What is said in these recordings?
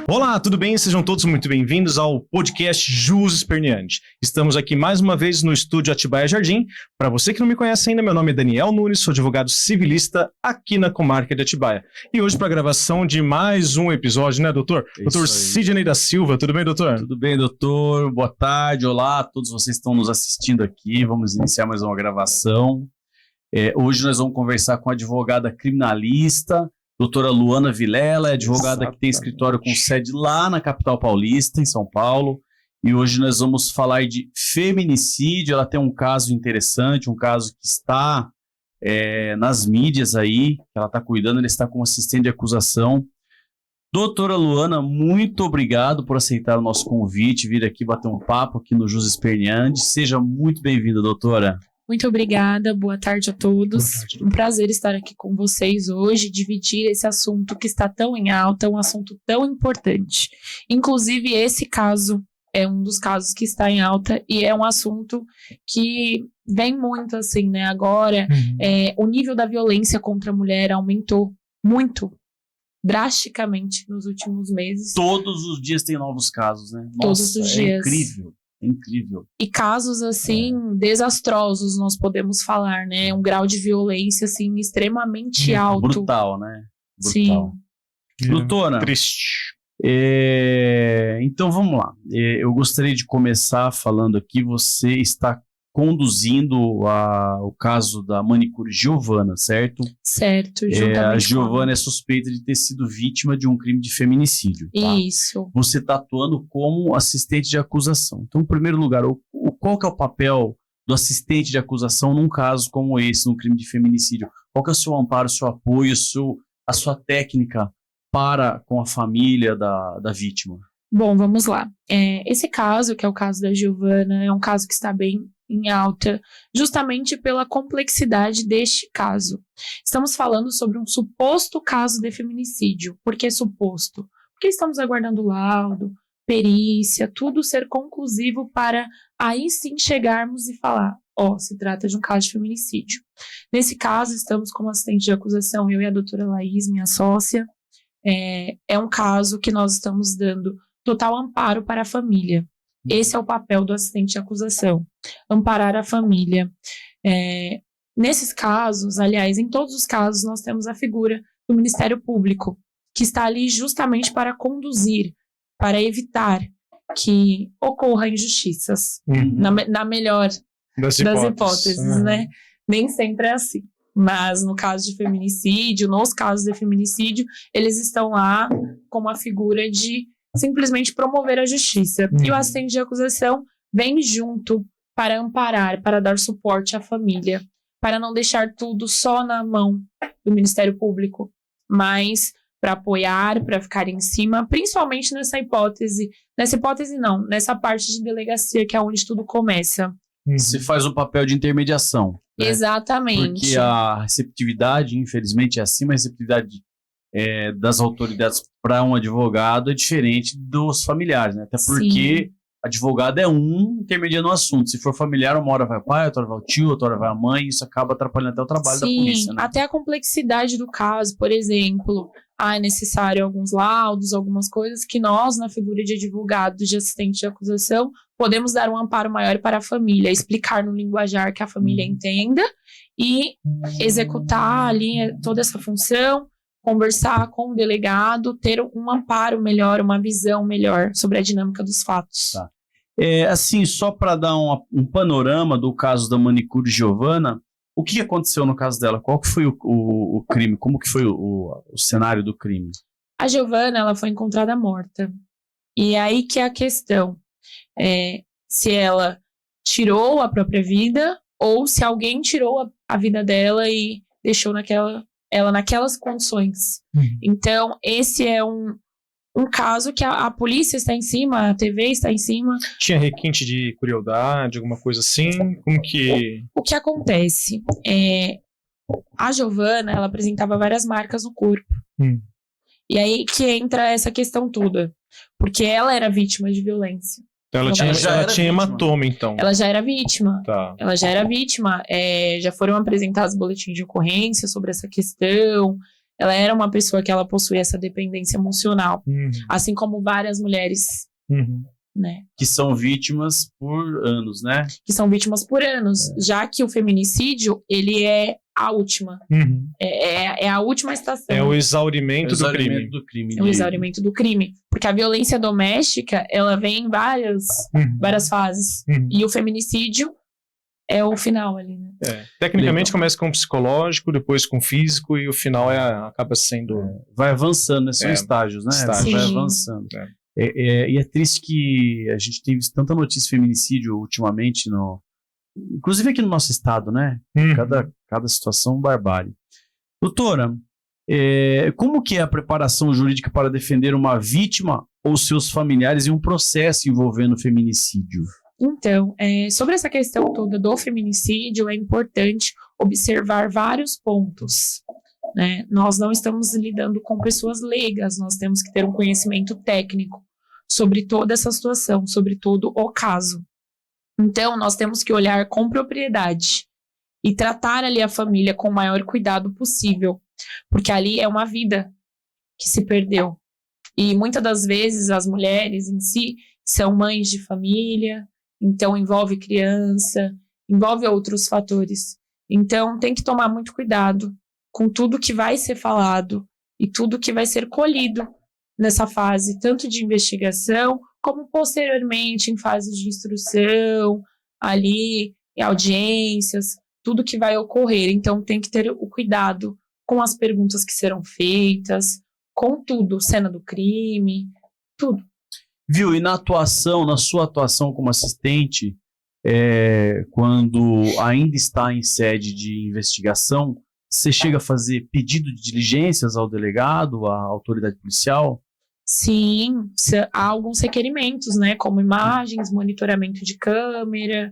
Olá, tudo bem? Sejam todos muito bem-vindos ao podcast Jus Esperneante. Estamos aqui mais uma vez no estúdio Atibaia Jardim. Para você que não me conhece ainda, meu nome é Daniel Nunes, sou advogado civilista aqui na comarca de Atibaia. E hoje para a gravação de mais um episódio, né, doutor? Doutor Sidney da Silva, tudo bem, doutor? Tudo bem, doutor. Boa tarde, olá a todos vocês que estão nos assistindo aqui. Vamos iniciar mais uma gravação. Hoje nós vamos conversar com a advogada criminalista, doutora Luana Vilela, advogada que tem escritório com sede lá na capital paulista, em São Paulo. E hoje nós vamos falar de feminicídio. Ela tem um caso interessante, um caso que está nas mídias aí, que ela está cuidando, ela está como assistente de acusação. Doutora Luana, muito obrigado por aceitar o nosso convite, vir aqui bater um papo aqui no Jus Esperneante. Seja muito bem-vinda, doutora. Muito obrigada, boa tarde a todos. Um prazer estar aqui com vocês hoje, dividir esse assunto que está tão em alta, um assunto tão importante. Inclusive, esse caso é um dos casos que está em alta e é um assunto que vem muito assim, né? Agora, o nível da violência contra a mulher aumentou muito, drasticamente nos últimos meses. Todos os dias tem novos casos, né? Todos os dias. Incrível. Incrível. E casos, assim, desastrosos, nós podemos falar, né? Um grau de violência, assim, extremamente alto. Brutal, né? Sim. Brutal. Doutora, Triste. Então vamos lá. Eu gostaria de começar falando aqui, você está conduzindo o caso da manicure Giovana, certo? Certo, A Giovana é suspeita de ter sido vítima de um crime de feminicídio, tá? Isso. Você está atuando como assistente de acusação. Então, em primeiro lugar, qual que é o papel do assistente de acusação num caso como esse, num crime de feminicídio? Qual que é o seu amparo, o seu apoio, a sua técnica para com a família da vítima? Bom, vamos lá. Esse caso, que é o caso da Giovana, é um caso que está bem em alta, justamente pela complexidade deste caso. Estamos falando sobre um suposto caso de feminicídio. Por que suposto? Porque estamos aguardando laudo, perícia, tudo ser conclusivo para aí sim chegarmos e falar, se trata de um caso de feminicídio. Nesse caso, estamos como assistente de acusação, eu e a doutora Laís, minha sócia. É um caso que nós estamos dando total amparo para a família. Esse é o papel do assistente de acusação, amparar a família. Nesses casos, aliás, em todos os casos, nós temos a figura do Ministério Público, que está ali justamente para conduzir, para evitar que ocorra injustiças, na melhor das hipóteses, né? Nem sempre é assim. Mas no caso de feminicídio, nos casos de feminicídio, eles estão lá como a figura de simplesmente promover a justiça. E o assistente de acusação vem junto para amparar, para dar suporte à família, para não deixar tudo só na mão do Ministério Público, mas para apoiar, para ficar em cima, principalmente nessa hipótese não, nessa parte de delegacia que é onde tudo começa. Você faz um papel de intermediação, né? Exatamente. Porque a receptividade, infelizmente, é assim, mas a receptividade das autoridades para um advogado é diferente dos familiares, né? Até porque advogado é um intermediando o assunto. Se for familiar, uma hora vai o pai, outra hora vai o tio, outra hora vai a mãe, isso acaba atrapalhando até o trabalho da polícia, né? Até a complexidade do caso, por exemplo, é necessário alguns laudos, algumas coisas que nós, na figura de advogado, de assistente de acusação, podemos dar um amparo maior para a família, explicar no linguajar que a família entenda e executar ali toda essa função, conversar com o delegado, ter um amparo melhor, uma visão melhor sobre a dinâmica dos fatos. Tá. Assim, só para dar um panorama do caso da manicure Giovana, o que aconteceu no caso dela? Qual que foi o crime? Como que foi o cenário do crime? A Giovana, ela foi encontrada morta. E aí que é a questão. Se ela tirou a própria vida ou se alguém tirou a vida dela e deixou ela naquelas condições. Então, esse é um caso que a polícia está em cima, a TV está em cima. Tinha requinte de crueldade, alguma coisa assim? Como que... O que acontece? A Giovana, ela apresentava várias marcas no corpo. E aí que entra essa questão toda. Porque ela era vítima de violência. Então ela tinha hematoma, então. Ela já era vítima. Tá. Ela já era vítima. Já foram apresentados boletins de ocorrência sobre essa questão. ela era uma pessoa que ela possuía essa dependência emocional, Uhum. assim como várias mulheres, Uhum. né, Que são vítimas por anos, né? que são vítimas por anos, já que o feminicídio, ele é a última, Uhum. é a última estação. É o exaurimento do crime. do crime. É o exaurimento do crime. Porque a violência doméstica, ela vem em várias fases. Uhum. E o feminicídio é o final ali, né? Tecnicamente começa com o psicológico, depois com o físico e o final acaba sendo... Vai avançando, né? São estágios, né? Estágios. Vai Sim. avançando. E é triste que a gente tem visto tanta notícia de feminicídio ultimamente, inclusive aqui no nosso estado, né? Uhum. Cada situação barbárie. Doutora, como que é a preparação jurídica para defender uma vítima ou seus familiares em um processo envolvendo feminicídio? Então, sobre essa questão toda do feminicídio, é importante observar vários pontos, né? Nós não estamos lidando com pessoas leigas, nós temos que ter um conhecimento técnico sobre toda essa situação, sobre todo o caso. Então, nós temos que olhar com propriedade e tratar ali a família com o maior cuidado possível, porque ali é uma vida que se perdeu. E muitas das vezes as mulheres em si são mães de família, então envolve criança, envolve outros fatores. Então tem que tomar muito cuidado com tudo que vai ser falado e tudo que vai ser colhido nessa fase, tanto de investigação, como posteriormente em fase de instrução, ali em audiências, tudo que vai ocorrer. Então tem que ter o cuidado com as perguntas que serão feitas, com tudo, cena do crime, tudo. Viu? E na sua atuação como assistente, quando ainda está em sede de investigação, você chega a fazer pedido de diligências ao delegado, à autoridade policial? Sim, há alguns requerimentos, né, como imagens, monitoramento de câmera,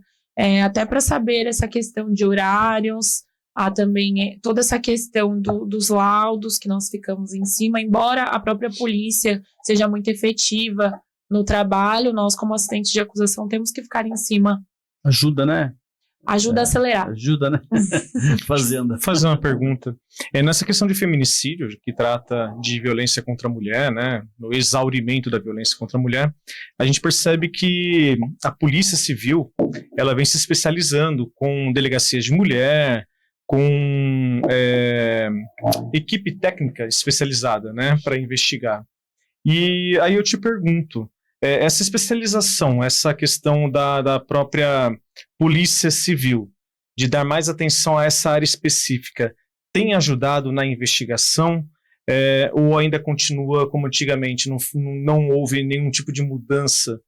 até para saber essa questão de horários, há também toda essa questão dos laudos que nós ficamos em cima, embora a própria polícia seja muito efetiva no trabalho, nós como assistentes de acusação temos que ficar em cima. Ajuda, né? Ajuda a acelerar. Ajuda, né? Fazenda. Fazer uma pergunta. Nessa questão de feminicídio, que trata de violência contra a mulher, né, no exaurimento da violência contra a mulher, a gente percebe que a Polícia Civil, ela vem se especializando com delegacias de mulher, com equipe técnica especializada, né, para investigar. E aí eu te pergunto, essa especialização, essa questão da própria Polícia Civil, de dar mais atenção a essa área específica, tem ajudado na investigação ou ainda continua como antigamente, não houve nenhum tipo de mudança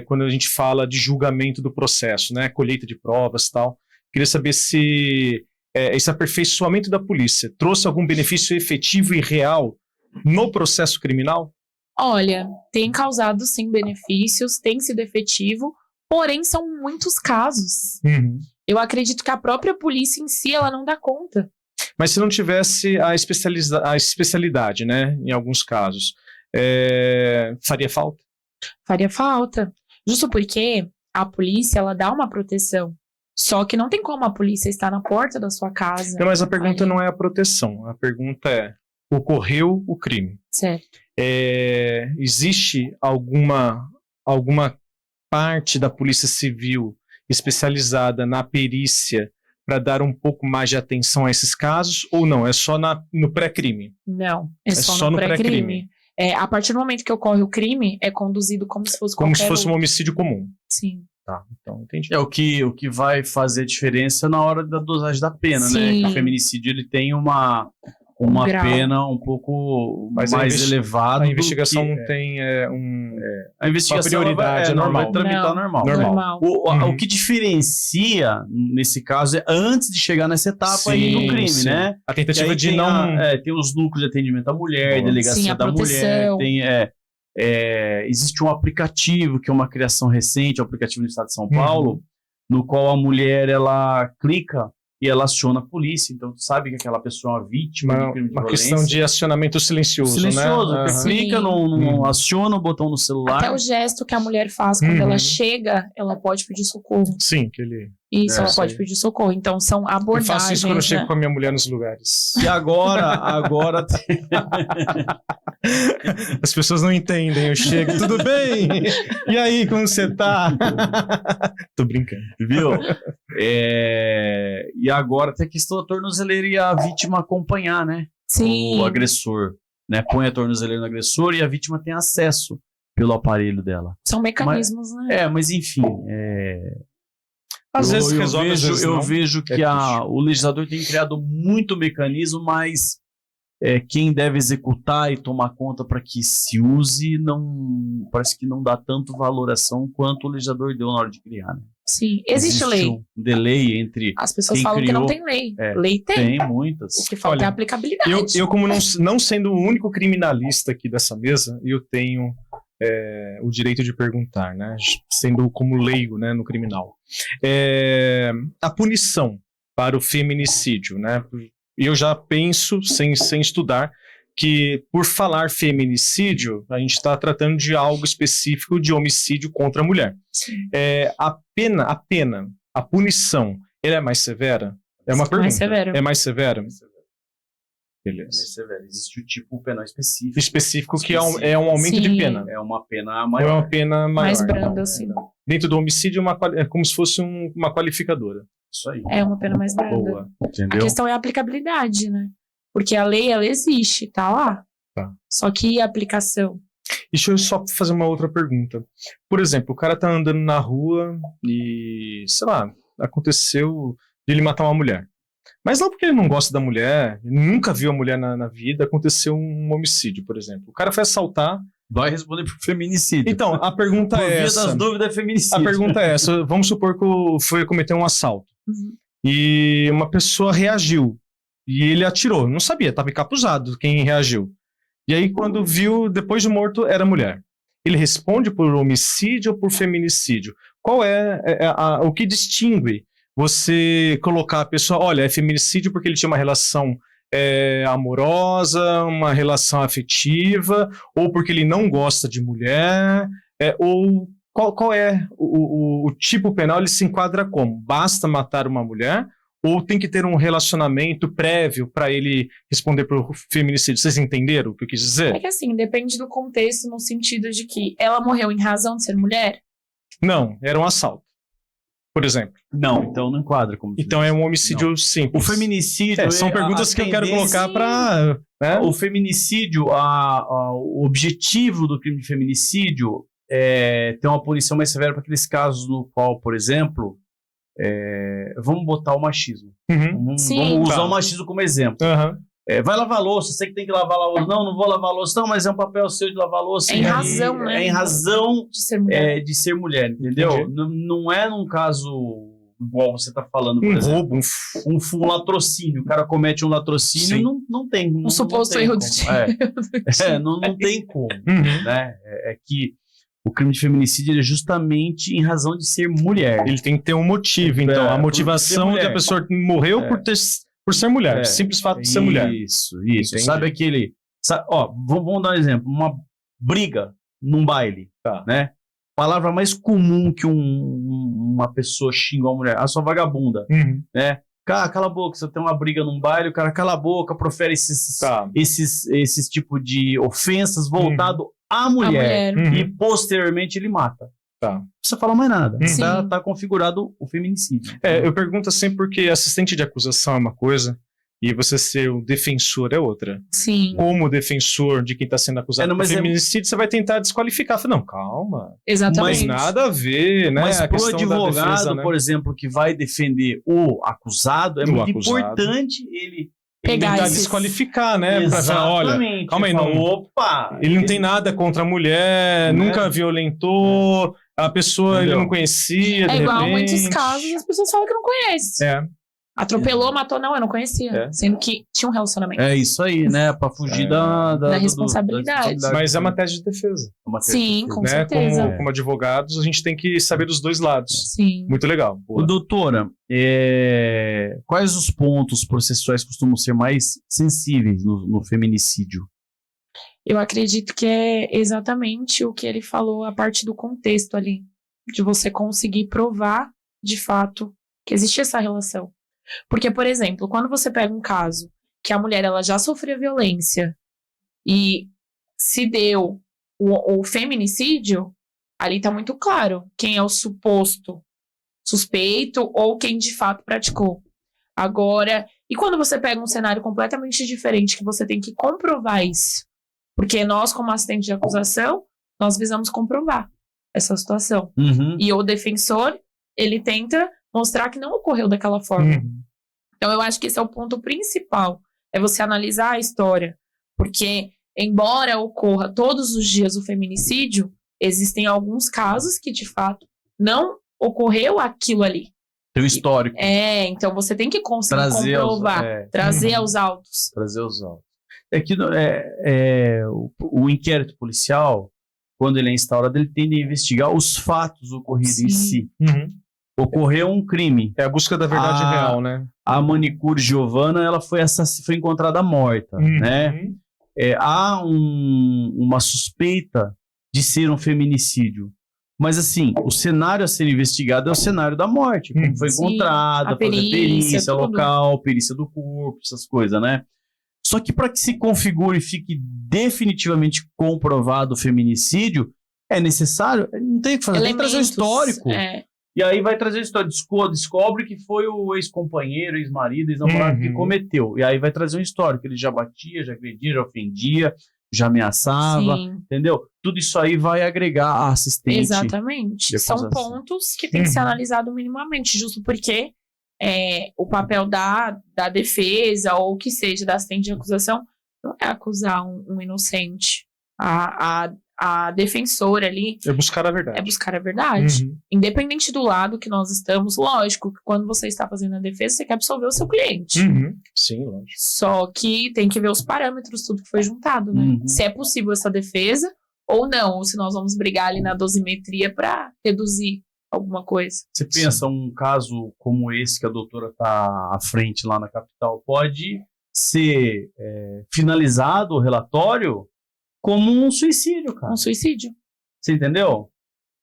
quando a gente fala de julgamento do processo, né, colheita de provas e tal? Queria saber se esse aperfeiçoamento da polícia trouxe algum benefício efetivo e real no processo criminal? Olha, tem causado sim benefícios, tem sido efetivo, porém são muitos casos. Uhum. Eu acredito que a própria polícia em si, ela não dá conta. Mas se não tivesse a especialidade, né, em alguns casos, faria falta? Faria falta. Justo porque a polícia, ela dá uma proteção. Só que não tem como a polícia estar na porta da sua casa. Não, mas a pergunta ali. não é a proteção. A pergunta é, ocorreu o crime. Certo. Existe alguma parte da Polícia Civil especializada na perícia para dar um pouco mais de atenção a esses casos, ou não? É só no pré-crime? Não, é só no pré-crime. A partir do momento que ocorre o crime, é conduzido como se fosse como se qualquer fosse um outro. homicídio comum. Sim. Tá, então entendi. O que vai fazer a diferença na hora da dosagem da pena, né? Sim. Que o feminicídio ele tem uma grau. pena um pouco Mas mais elevada. A investigação não tem A investigação uma prioridade, é normal. vai tramitar Normal. Normal. O que diferencia, nesse caso, é antes de chegar nessa etapa aí do crime, sim. né? A tentativa aí de tem não... tem os núcleos de atendimento à mulher, Boa. delegacia Sim, a da proteção. mulher, existe um aplicativo que é uma criação recente, um aplicativo no estado de São Paulo, no qual a mulher ela clica e ela aciona a polícia, então tu sabe que aquela pessoa é uma vítima de crime de Uma violência. questão de acionamento silencioso, Silencioso, né? você clica, aciona o botão no celular. Até o gesto que a mulher faz quando Uhum. ela chega, ela pode pedir socorro. Sim, que ele... Isso, ela sei. pode pedir socorro. Então, são Eu abordagens, faço isso quando eu chego né? com a minha mulher nos lugares. E agora As pessoas não entendem, eu chego, tudo bem? E aí, como você tá? Tô brincando. viu? E agora tem a questão da tornozeleira e a vítima acompanhar, né? Sim. O agressor, né? Põe a tornozeleira no agressor e a vítima tem acesso pelo aparelho dela. São mecanismos, né? Mas enfim, Às vezes resolve, às vezes eu não. vejo que triste. o legislador tem criado muito mecanismo, mas quem deve executar e tomar conta para que se use, parece que não dá tanto valoração quanto o legislador deu na hora de criar. Né? Sim. Existe lei. um delay entre... As pessoas quem falam que não criou- tem lei. É, Lei tem. Tem muitas. O que falta Olha, é a aplicabilidade. Eu como não sendo o único criminalista aqui dessa mesa, eu tenho o direito de perguntar, né? Sendo como leigo, né, no criminal. A punição para o feminicídio, né? Eu já penso, sem estudar, que por falar feminicídio, a gente está tratando de algo específico de homicídio contra a mulher. Sim. A punição, ela é mais severa? É uma Mais pergunta. severa. É mais severa? Beleza. Mas, severo, existe o tipo penal específico. Específico que é um aumento de Sim. pena. É uma pena Ou é maior. uma pena maior. Mais branda, assim. Dentro do homicídio é como se fosse uma qualificadora. Isso aí. É uma pena mais branda. Boa. A Entendeu? questão é a aplicabilidade, né? Porque a lei, ela existe, tá lá. Tá. Só que a aplicação. Deixa eu só fazer uma outra pergunta. Por exemplo, o cara tá andando na rua e, sei lá, aconteceu de ele matar uma mulher. Mas não porque ele não gosta da mulher, ele nunca viu a mulher na vida, aconteceu um homicídio, por exemplo. O cara foi assaltar. Vai responder por feminicídio. Então, a pergunta Por é via essa. das dúvidas, é feminicídio. A pergunta é essa. Vamos supor que foi cometer um assalto. Uhum. E uma pessoa reagiu. E ele atirou. Não sabia, estava encapuzado quem reagiu. E aí, quando viu, depois de morto, era mulher. Ele responde por homicídio ou por feminicídio? Qual o que distingue você colocar a pessoa, olha, é feminicídio porque ele tinha uma relação amorosa, uma relação afetiva, ou porque ele não gosta de mulher, ou qual é o tipo penal, ele se enquadra como? Basta matar uma mulher? Ou tem que ter um relacionamento prévio para ele responder por feminicídio? Vocês entenderam o que eu quis É dizer? que assim, depende do contexto, no sentido de que ela morreu em razão de ser mulher. Não, era um assalto, por exemplo. Não, então não enquadra como Então é um homicídio Não. simples. O feminicídio... São perguntas que eu quero colocar para... Né? O feminicídio, o objetivo do crime de feminicídio é ter uma punição mais severa para aqueles casos no qual, por exemplo, vamos botar o machismo. Uhum. Sim. Vamos usar Tá. o machismo como exemplo. Aham. Vai lavar louça, você que tem que lavar a louça. Não vou lavar a louça, não, mas é um papel seu de lavar a louça. É em E aí, razão, né? É em razão De ser mulher. de ser mulher, entendeu? Entendi. Não é num caso igual você está falando, por Um exemplo. roubo, Um latrocínio. O cara comete um latrocínio, Sim. não tem. Um suposto tem erro como. do tipo. Não tem como. Uhum. Né? É que o crime de feminicídio ele é justamente em razão de ser mulher. Ele tem que ter um motivo, então. A por motivação ser de mulher. a pessoa morreu por ser mulher. É. Simples fato de ser mulher. Isso. Entendi. Sabe aquele... vamos dar um exemplo. Uma briga num baile, Tá. né? Palavra mais comum que uma pessoa xinga uma mulher. A sua vagabunda, Uhum. né? Cara, cala a boca. Você tem uma briga num baile, o cara cala a boca, profere Tá. esses tipo de ofensas voltado à mulher. mulher. Uhum. E posteriormente ele mata. Tá. Não precisa falar mais nada. Sim. Tá configurado o feminicídio. Eu pergunto assim porque assistente de acusação é uma coisa e você ser o defensor é outra. Sim, Como defensor de quem está sendo acusado não, por mas feminicídio, você vai tentar desqualificar. Fala, não, calma. exatamente. Mas nada a ver, né? Mas A pro questão da advogado, defesa, né? por exemplo, que vai defender o acusado, é O muito acusado. importante ele Pegar Tentar esses- desqualificar, né? Pra falar, olha, Exatamente. calma aí, Ele fala, não. Opa! ele não tem nada contra a mulher, Né? nunca violentou, a pessoa ele Entendeu? não conhecia, de É igual a repente. muitos casos, as pessoas falam que não conhecem. É. Atropelou, matou, não, eu não conhecia. Sendo que tinha um relacionamento. É isso aí, né? Pra fugir da responsabilidade. Mas é uma tese de defesa. Sim, com Né? certeza. Como advogados, a gente tem que saber dos dois lados. Sim. Muito legal. Boa. Doutora, quais os pontos processuais costumam ser mais sensíveis no feminicídio? Eu acredito que é exatamente o que ele falou, a parte do contexto ali. De você conseguir provar, de fato, que existe essa relação. Porque, por exemplo, quando você pega um caso que a mulher ela já sofreu violência e se deu o feminicídio, ali está muito claro quem é o suposto suspeito ou quem de fato praticou. Agora, e quando você pega um cenário completamente diferente, que você tem que comprovar isso? Porque nós, como assistente de acusação, nós visamos comprovar essa situação. Uhum. E o defensor, ele tenta mostrar que não ocorreu daquela forma. Então, eu acho que esse é o ponto principal, é você analisar a história. Porque, embora ocorra todos os dias o feminicídio, existem alguns casos que, de fato, não ocorreu aquilo ali. Tem o histórico. Então você tem que conseguir comprovar, trazer aos autos. Trazer os autos. O inquérito policial, quando ele é instaurado, ele tende a investigar os fatos ocorridos em si. Ocorreu um crime. É a busca da verdade real, né? A manicure Giovana, ela foi encontrada morta, né? Há uma suspeita de ser um feminicídio. Mas, assim, o cenário a ser investigado é o cenário da morte. Como foi encontrada, fazer perícia local, perícia do corpo, essas coisas, né? Só que para que se configure e fique definitivamente comprovado o feminicídio, é necessário, não tem o que fazer, tem que trazer o histórico. E aí vai trazer o histórico, descobre que foi o ex-companheiro, ex-marido, ex-namorado que cometeu. E aí vai trazer um histórico, ele já batia, já agredia, já ofendia, já ameaçava, entendeu? Tudo isso aí vai agregar a assistente. Exatamente. São pontos que tem que ser analisado minimamente, justo porque o papel da defesa ou o que seja da assistente de acusação não é acusar um inocente. A defensora ali... É buscar a verdade. É buscar a verdade. Independente do lado que nós estamos, lógico que quando você está fazendo a defesa, você quer absolver o seu cliente. Sim, lógico. Só que tem que ver os parâmetros, tudo que foi juntado, né? Se é possível essa defesa ou não, ou se nós vamos brigar ali na dosimetria para reduzir alguma coisa. Você pensa, um caso como esse que a doutora está à frente lá na capital, pode ser finalizado o relatório como um suicídio, cara. Um suicídio. Você entendeu?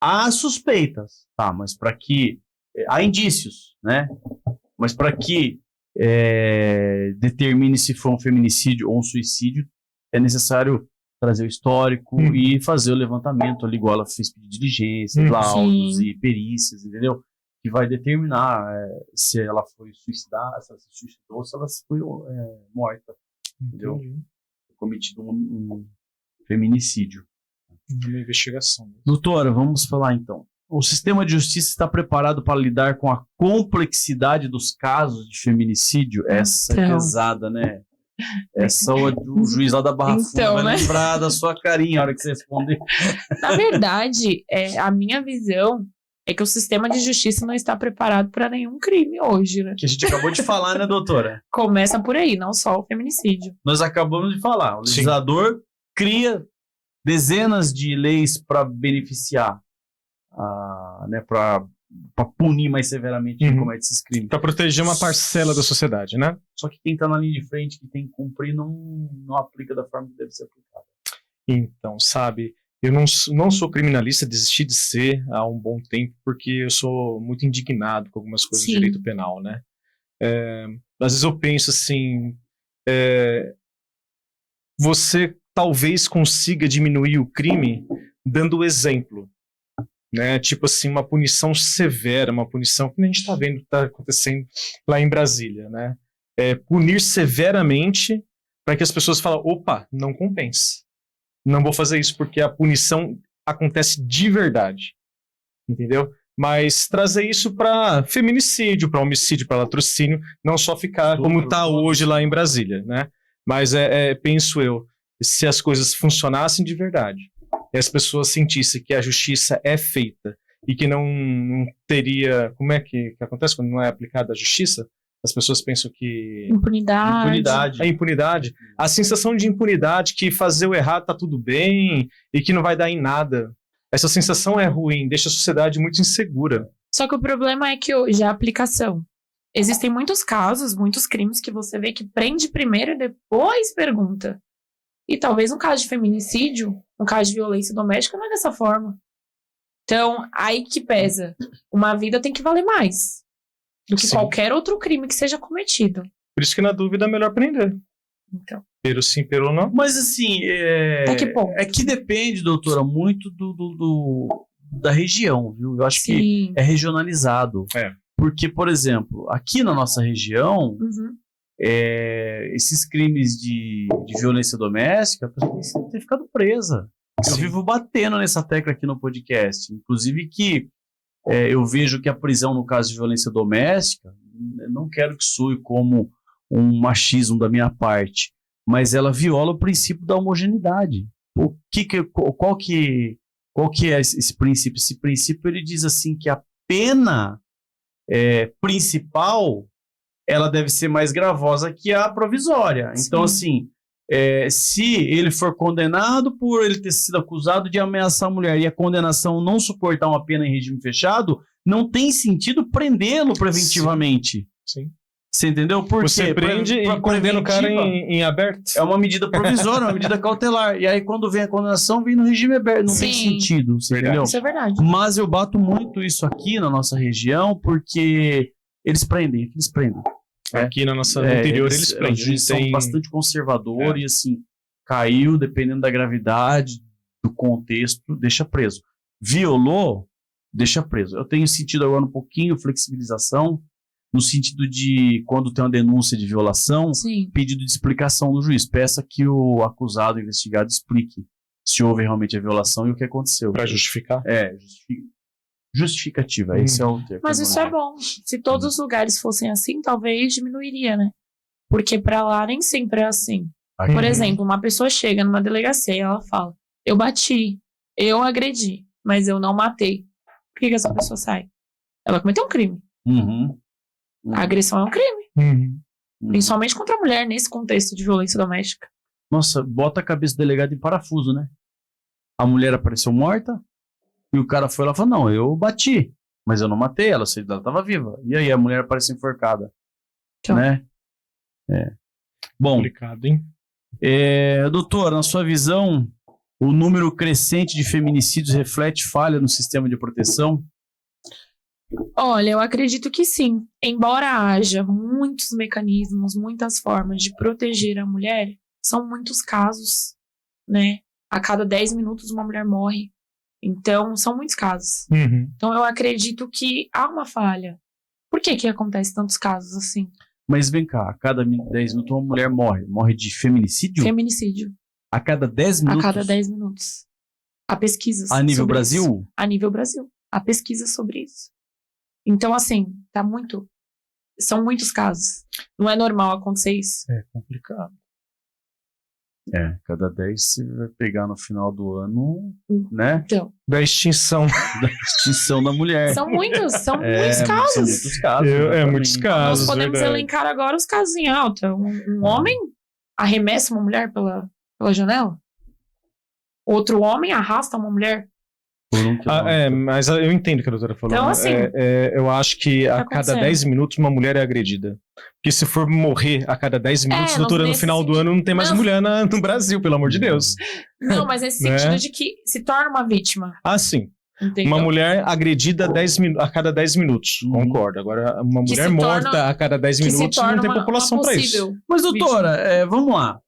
Há suspeitas, tá? Mas para que... há indícios, né? Mas para que determine se foi um feminicídio ou um suicídio, é necessário trazer o histórico e fazer o levantamento ali, igual ela fez pedir diligência, laudos e perícias, entendeu? Que vai determinar se ela foi suicidada, se ela se suicidou, se ela foi morta, entendeu? Cometido um feminicídio. Uma investigação. Doutora, vamos falar então. O sistema de justiça está preparado para lidar com a complexidade dos casos de feminicídio? Essa é pesada, né? Essa o juiz lá da Barra Funda vai lembrar da sua carinha a hora que você responder. Na verdade, a minha visão é que o sistema de justiça não está preparado para nenhum crime hoje, né? Que a gente acabou de falar, né, doutora? Começa por aí, não só o feminicídio. Nós acabamos de falar. O legislador cria dezenas de leis para beneficiar, né, para punir mais severamente quem comete esses crimes. Para proteger uma parcela da sociedade, né? Só que quem está na linha de frente, que tem que cumprir, não aplica da forma que deve ser aplicada. Então, sabe, eu não sou criminalista, desisti de ser há um bom tempo, porque eu sou muito indignado com algumas coisas do direito penal, né? Às vezes eu penso assim, você talvez consiga diminuir o crime dando o exemplo, né? Tipo assim, uma punição severa, uma punição que a gente está vendo que está acontecendo lá em Brasília, né? Punir severamente para que as pessoas falem, opa, não compensa. Não vou fazer isso porque a punição acontece de verdade, entendeu? Mas trazer isso para feminicídio, para homicídio, para latrocínio, não só ficar como está hoje lá em Brasília, né? Mas penso eu, se as coisas funcionassem de verdade, e as pessoas sentissem que a justiça é feita e que não teria... Como é que acontece quando não é aplicada a justiça? As pessoas pensam que Impunidade. a impunidade, a sensação de impunidade, que fazer o errado tá tudo bem e que não vai dar em nada. Essa sensação é ruim, deixa a sociedade muito insegura. Só que o problema é que hoje a aplicação. Existem muitos casos, muitos crimes que você vê que prende primeiro e depois pergunta. E talvez um caso de feminicídio, um caso de violência doméstica, não é dessa forma. Então, aí que pesa. Uma vida tem que valer mais do que Sim. qualquer outro crime que seja cometido. Por isso que na dúvida é melhor prender. Então, Pelo sim, pelo não. Mas assim, até que ponto? é que depende, doutora, muito da região, viu? Eu acho que Sim. é regionalizado. É. Porque, por exemplo, aqui na nossa região, Uhum. esses crimes de violência doméstica, a pessoa tem que ter ficado presa. Eu Sim. vivo batendo nessa tecla aqui no podcast. Inclusive que eu vejo que a prisão no caso de violência doméstica, não quero que soe como um machismo da minha parte, mas ela viola o princípio da homogeneidade. Qual que é esse princípio? Esse princípio ele diz assim que a pena principal ela deve ser mais gravosa que a provisória. Sim. Então, assim, se ele for condenado por ele ter sido acusado de ameaçar a mulher e a condenação não suportar uma pena em regime fechado, não tem sentido prendê-lo preventivamente. Sim. Você entendeu? Por Você quê? prende e condena o cara em aberto. É uma medida provisória, uma medida cautelar. E aí, quando vem a condenação, vem no regime aberto. Não tem Sim. sentido, você Verdade. entendeu? Isso é verdade. Mas eu bato muito isso aqui na nossa região, porque eles prendem. Aqui no interior eles Os prendem. juízes são Tem- bastante conservadores e assim, caiu, dependendo da gravidade, do contexto, deixa preso. Violou, deixa preso. Eu tenho sentido agora um pouquinho flexibilização, no sentido de quando tem uma denúncia de violação, Sim. pedido de explicação do juiz. Peça que o acusado, o investigado, explique se houve realmente a violação e o que aconteceu. Pra justificar. Justificativa, esse é o termo. Mas isso é bom. Se todos os lugares fossem assim, talvez diminuiria, né? Porque pra lá nem sempre é assim. Aqui. Por Uhum. exemplo, uma pessoa chega numa delegacia e ela fala: eu bati, eu agredi, mas eu não matei. Por que essa pessoa sai? Ela cometeu um crime. Uhum. A agressão é um crime. Uhum. Principalmente contra a mulher, nesse contexto de violência doméstica. Nossa, bota a cabeça do delegado em parafuso, né? A mulher apareceu morta e o cara foi lá e falou: não, eu bati, mas eu não matei ela, ela estava viva. E aí a mulher apareceu enforcada. Então. Né? Bom, Complicado, hein? doutor, na sua visão, o número crescente de feminicídios reflete falha no sistema de proteção? Olha, eu acredito que sim. Embora haja muitos mecanismos, muitas formas de proteger a mulher, são muitos casos, né? A cada 10 minutos uma mulher morre. Então, são muitos casos. Uhum. Então, eu acredito que há uma falha. Por que acontece tantos casos assim? Mas vem cá, a cada 10 minutos uma mulher morre. Morre de feminicídio? Feminicídio. A cada 10 minutos? A cada 10 minutos. Há pesquisas. A nível sobre Brasil? isso. A nível Brasil. Há pesquisas sobre isso. Então, assim, são muitos casos. Não é normal acontecer isso. É complicado. Cada 10 você vai pegar no final do ano, né? Então, Da extinção. Da extinção da mulher. são muitos São casos. muitos casos. É exatamente. muitos casos. Nós podemos verdade. elencar agora os casos em alta. Um homem arremessa uma mulher pela janela. Outro homem arrasta uma mulher. Por um quilômetro. Mas eu entendo o que a doutora falou. Então, né? assim, eu acho que a tá cada acontecendo. 10 minutos uma mulher é agredida. Porque se for morrer a cada 10 minutos, doutora, no nesse final do ano não tem mais Não. mulher no Brasil, pelo amor de Deus. Não, mas nesse Né? sentido de que se torna uma vítima. Ah, sim. Entendeu? Uma mulher agredida a cada 10 minutos. Uhum. Concordo. Agora, uma Que mulher se torna- morta a cada 10 que se minutos torna não tem uma população para isso. possível Mas, doutora, vamos lá.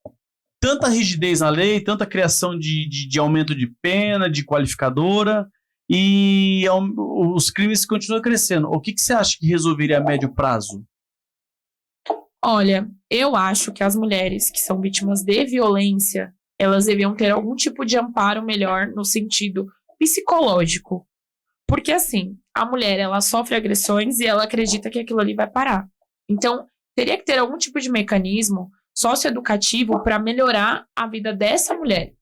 Tanta rigidez na lei, tanta criação de aumento de pena, de qualificadora, e os crimes continuam crescendo. O que você acha que resolveria a médio prazo? Olha, eu acho que as mulheres que são vítimas de violência, elas deviam ter algum tipo de amparo melhor no sentido psicológico. Porque assim, a mulher, ela sofre agressões e ela acredita que aquilo ali vai parar. Então, teria que ter algum tipo de mecanismo socioeducativo para melhorar a vida dessa mulher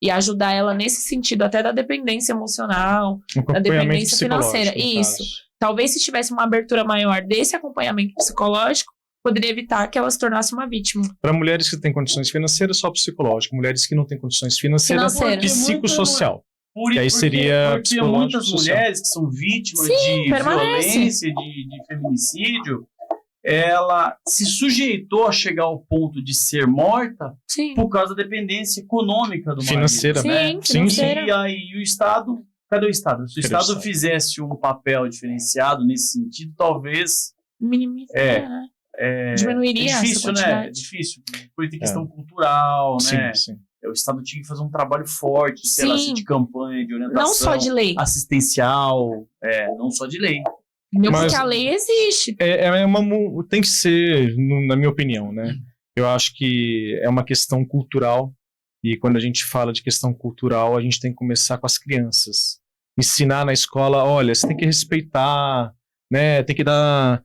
e ajudar ela nesse sentido, até da dependência emocional, da dependência financeira. psicológico, no Isso. caso. Talvez se tivesse uma abertura maior desse acompanhamento psicológico, poderia evitar que ela se tornasse uma vítima. Para mulheres que têm condições financeiras, só psicológico. Mulheres que não têm condições financeiras, psicossocial. E aí seria porque muitas mulheres que são vítimas de violência, de feminicídio, ela se sujeitou a chegar ao ponto de ser morta por causa da dependência econômica do financeira, marido, né? Financeira. E aí o Estado, cadê o Estado? Se o Estado fizesse um papel diferenciado nesse sentido, talvez diminuiria essa quantidade. Né? É difícil, porque tem questão cultural, né? Sim. O Estado tinha que fazer um trabalho forte, sei lá, assim, de campanha, de orientação. Não só de lei. Assistencial, não só de lei. Porque a lei existe. Tem que ser, na minha opinião, né? Eu acho que é uma questão cultural, e quando a gente fala de questão cultural, a gente tem que começar com as crianças. Ensinar na escola, olha, você tem que respeitar, né? Tem que dar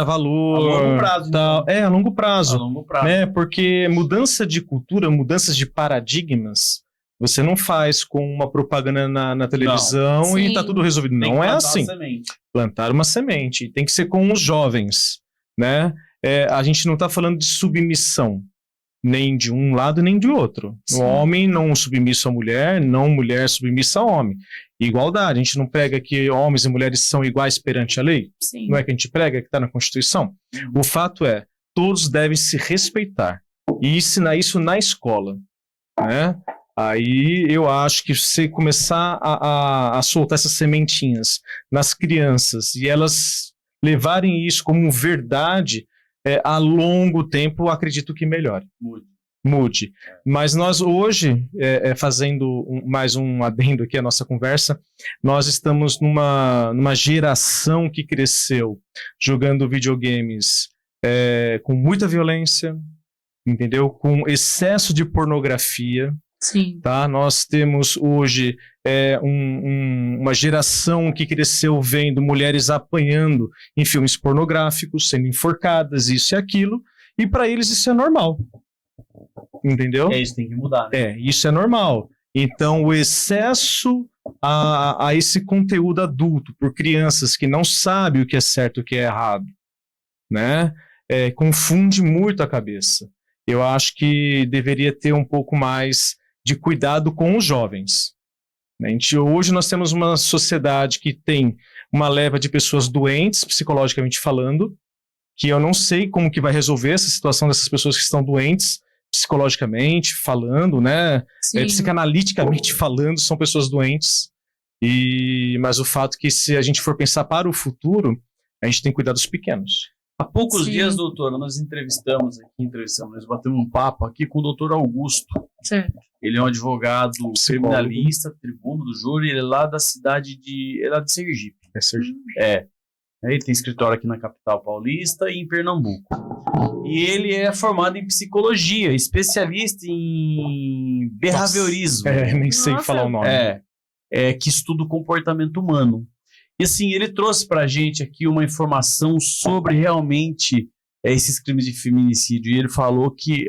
valor. A longo prazo. Tal. Então. A longo prazo. A longo prazo. Né? Porque mudança de cultura, mudanças de paradigmas, você não faz com uma propaganda na televisão e tá tudo resolvido. Não é assim. Plantar uma semente. Tem que ser com os jovens, né? A gente não tá falando de submissão, nem de um lado nem de outro. Sim. O homem não submisso à mulher, não mulher submissa ao homem. Igualdade, a gente não prega que homens e mulheres são iguais perante a lei? Sim. Não é que a gente prega que está na Constituição? O fato é, todos devem se respeitar e ensinar isso na escola, né? Aí eu acho que você começar a soltar essas sementinhas nas crianças e elas levarem isso como verdade, a longo tempo, eu acredito que melhore. Mude. Mas nós hoje, fazendo mais um adendo aqui à nossa conversa, nós estamos numa geração que cresceu jogando videogames com muita violência, entendeu? Com excesso de pornografia. Sim. Tá? Nós temos hoje uma geração que cresceu vendo mulheres apanhando em filmes pornográficos, sendo enforcadas, isso e aquilo, e para eles isso é normal. Entendeu? Isso tem que mudar. Né? Isso é normal. Então, o excesso a esse conteúdo adulto por crianças que não sabem o que é certo e o que é errado, né? Confunde muito a cabeça. Eu acho que deveria ter um pouco mais de cuidado com os jovens. Hoje nós temos uma sociedade que tem uma leva de pessoas doentes, psicologicamente falando, que eu não sei como que vai resolver essa situação dessas pessoas que estão doentes, psicologicamente falando, né? Psicanaliticamente falando, são pessoas doentes. Mas o fato é que se a gente for pensar para o futuro, a gente tem que cuidar dos pequenos. Há poucos dias, doutora, nós nós batemos um papo aqui com o doutor Augusto. Certo. Ele é um advogado criminalista, tribuno do júri, ele é lá da cidade ele é lá de Sergipe. Sergipe. Ele tem escritório aqui na capital paulista e em Pernambuco. E ele é formado em psicologia, especialista em behaviorismo. Nem sei falar o nome. Que estuda o comportamento humano. E assim, ele trouxe pra gente aqui uma informação sobre realmente esses crimes de feminicídio. E ele falou que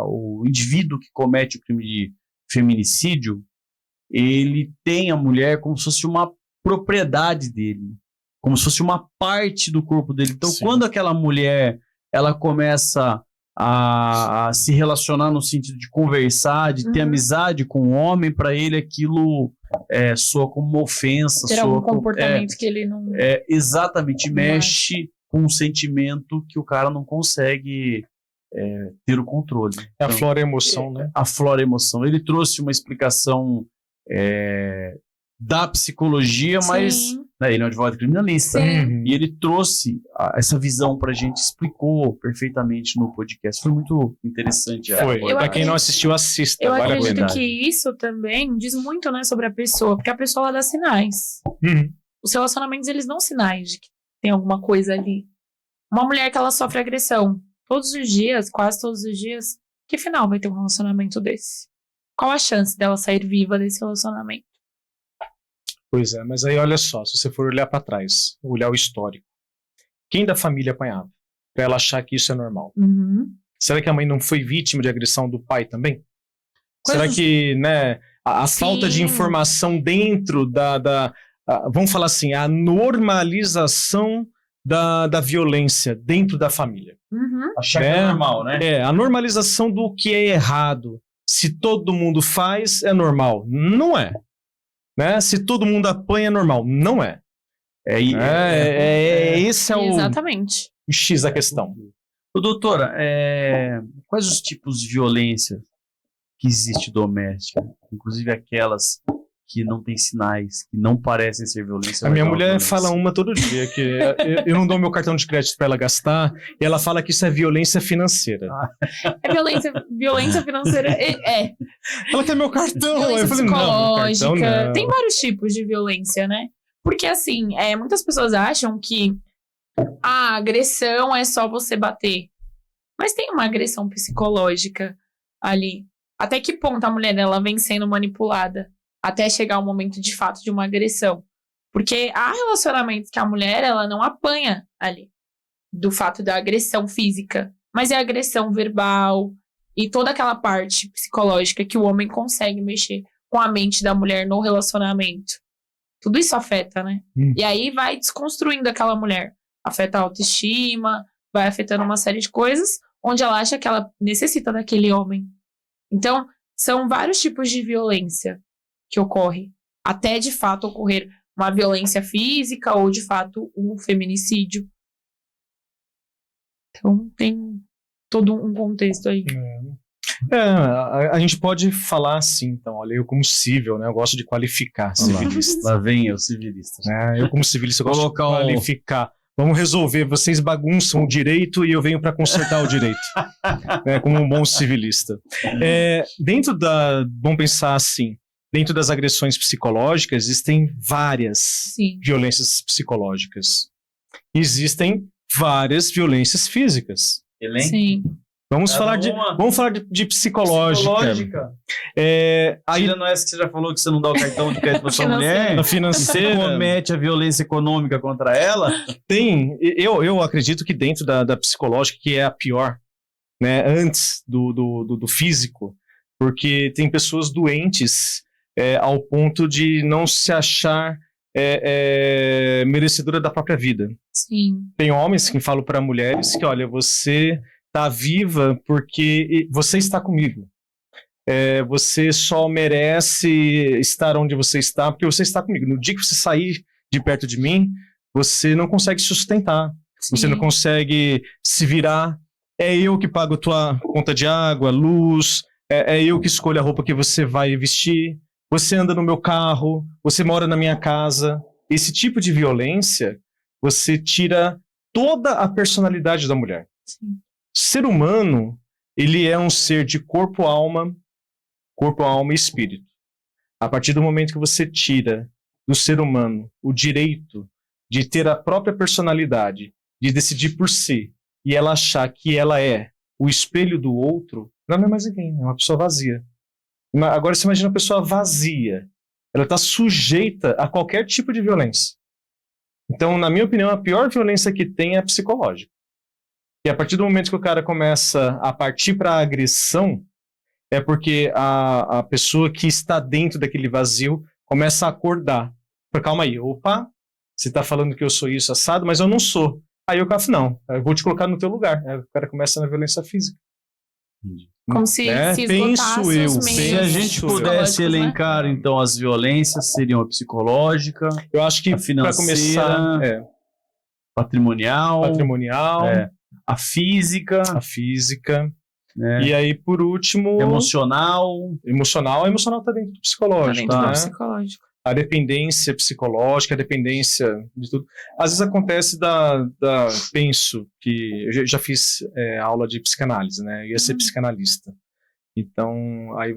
o indivíduo que comete o crime de feminicídio, ele tem a mulher como se fosse uma propriedade dele, como se fosse uma parte do corpo dele. Então, quando aquela mulher ela começa a se relacionar no sentido de conversar, de ter amizade com o homem, para ele aquilo soa como uma ofensa. Ter algum comportamento que ele não... Exatamente, mexe com um sentimento que o cara não consegue ter o controle. Então, aflora a emoção, né? Aflora a emoção. Ele trouxe uma explicação da psicologia, mas ele é um advogado criminalista. E ele trouxe essa visão pra gente, explicou perfeitamente no podcast. Foi muito interessante. Pra quem não assistiu, assista. Eu acredito que isso também diz muito, né, sobre a pessoa, porque a pessoa ela dá sinais. Os relacionamentos, eles dão sinais de que tem alguma coisa ali. Uma mulher que ela sofre agressão todos os dias, quase todos os dias, que final vai ter um relacionamento desse? Qual a chance dela sair viva desse relacionamento? Pois é, mas aí olha só, se você for olhar para trás, olhar o histórico, quem da família apanhava? Para ela achar que isso é normal. Será que a mãe não foi vítima de agressão do pai também? Será que, né, a falta de informação dentro vamos falar assim, a normalização da violência dentro da família. Uhum. Achar que é normal, né? A normalização do que é errado. Se todo mundo faz, é normal. Não é. Né? Se todo mundo apanha, é normal. Não é. Esse é o Exatamente. X da questão. Ô, doutora, quais os tipos de violência que existe doméstica? Inclusive aquelas que não têm sinais, que não parecem ser violência. A minha mas é uma mulher violência. fala uma todo dia, que eu não dou meu cartão de crédito para ela gastar, e ela fala que isso é violência financeira. É violência financeira. Ela quer meu cartão. Violência Eu falei, não, meu psicológica. cartão não. Tem vários tipos de violência, né? Porque, assim, muitas pessoas acham que a agressão é só você bater. Mas tem uma agressão psicológica ali. Até que ponto a mulher ela vem sendo manipulada? Até chegar o momento de fato de uma agressão. Porque há relacionamentos que a mulher ela não apanha ali. Do fato da agressão física. Mas é agressão verbal. E toda aquela parte psicológica que o homem consegue mexer com a mente da mulher no relacionamento. Tudo isso afeta, né? E aí vai desconstruindo aquela mulher. Afeta a autoestima, vai afetando uma série de coisas, onde ela acha que ela necessita daquele homem. Então, são vários tipos de violência que ocorre. Até, de fato, ocorrer uma violência física ou, de fato, um feminicídio. Então, tem todo um contexto aí. A gente pode falar assim, então, olha, eu como civil, né, eu gosto de qualificar civilista. Lá vem eu, civilista. Eu como civilista, eu gosto de qualificar. Vamos resolver, vocês bagunçam o direito e eu venho para consertar o direito, como um bom civilista. Vamos pensar assim, dentro das agressões psicológicas, existem várias violências psicológicas. Existem várias violências físicas. Sim. Vamos falar de psicológica. Aí não é essa que você já falou que você não dá o cartão de crédito para sua mulher? Na financeira. Você comete a violência econômica contra ela? Tem. Eu acredito que dentro da psicológica, que é a pior, né, antes do físico, porque tem pessoas doentes ao ponto de não se achar merecedora da própria vida. Sim. Tem homens que falam para mulheres que, olha, você está viva porque você está comigo. Você só merece estar onde você está porque você está comigo. No dia que você sair de perto de mim, você não consegue se sustentar. Sim. Você não consegue se virar. É eu que pago a tua conta de água, luz. É eu que escolho a roupa que você vai vestir. Você anda no meu carro. Você mora na minha casa. Esse tipo de violência, você tira toda a personalidade da mulher. Sim. Ser humano, ele é um ser de corpo, alma e espírito. A partir do momento que você tira do ser humano o direito de ter a própria personalidade, de decidir por si, e ela achar que ela é o espelho do outro, ela não é mais ninguém, é uma pessoa vazia. Agora você imagina uma pessoa vazia, ela está sujeita a qualquer tipo de violência. Então, na minha opinião, a pior violência que tem é a psicológica. E a partir do momento que o cara começa a partir para a agressão, é porque a pessoa que está dentro daquele vazio começa a acordar. Calma aí, opa, você está falando que eu sou isso, assado, mas eu não sou. Aí o cara fala, não, eu vou te colocar no teu lugar. Aí o cara começa na violência física. Como se esgotasse penso os eu. meios. Se a gente pudesse elencar, então, as violências, seriam a psicológica, eu acho que a financeira, para começar, patrimonial, a física, e aí, por último... Emocional está dentro do psicológico. Tá dentro do psicológico. A dependência psicológica, a dependência de tudo. Às vezes acontece penso que... Eu já fiz aula de psicanálise, né? Eu ia ser psicanalista. Então, aí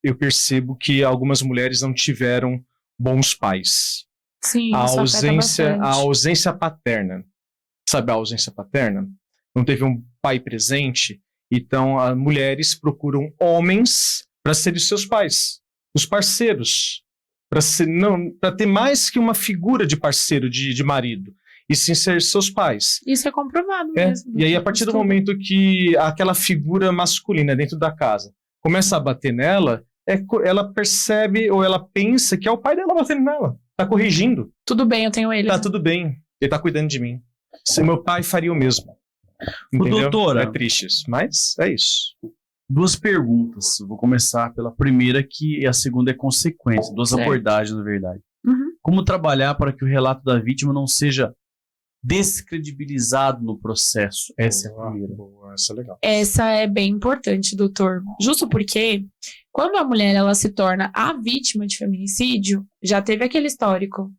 eu percebo que algumas mulheres não tiveram bons pais. Sim, a ausência paterna. Sabe a ausência paterna? Não teve um pai presente. Então, as mulheres procuram homens para serem seus pais, os parceiros, para ter mais que uma figura de parceiro, de marido, e sim ser seus pais. Isso é comprovado mesmo. E aí, a partir do momento que aquela figura masculina dentro da casa começa a bater nela, ela percebe ou ela pensa que é o pai dela batendo nela, tá corrigindo. Tudo bem, eu tenho ele. Tá tudo bem. Ele tá cuidando de mim. Se meu pai faria o mesmo. Entendeu? doutora. É triste isso, mas é isso. 2 perguntas. Vou começar pela primeira, que a segunda é consequência. 2 Certo. abordagens, na verdade. Uhum. Como trabalhar para que o relato da vítima não seja descredibilizado no processo? Essa é a primeira. Boa, essa é legal. Essa é bem importante, doutor. Justo porque quando a mulher ela se torna a vítima de feminicídio, já teve aquele histórico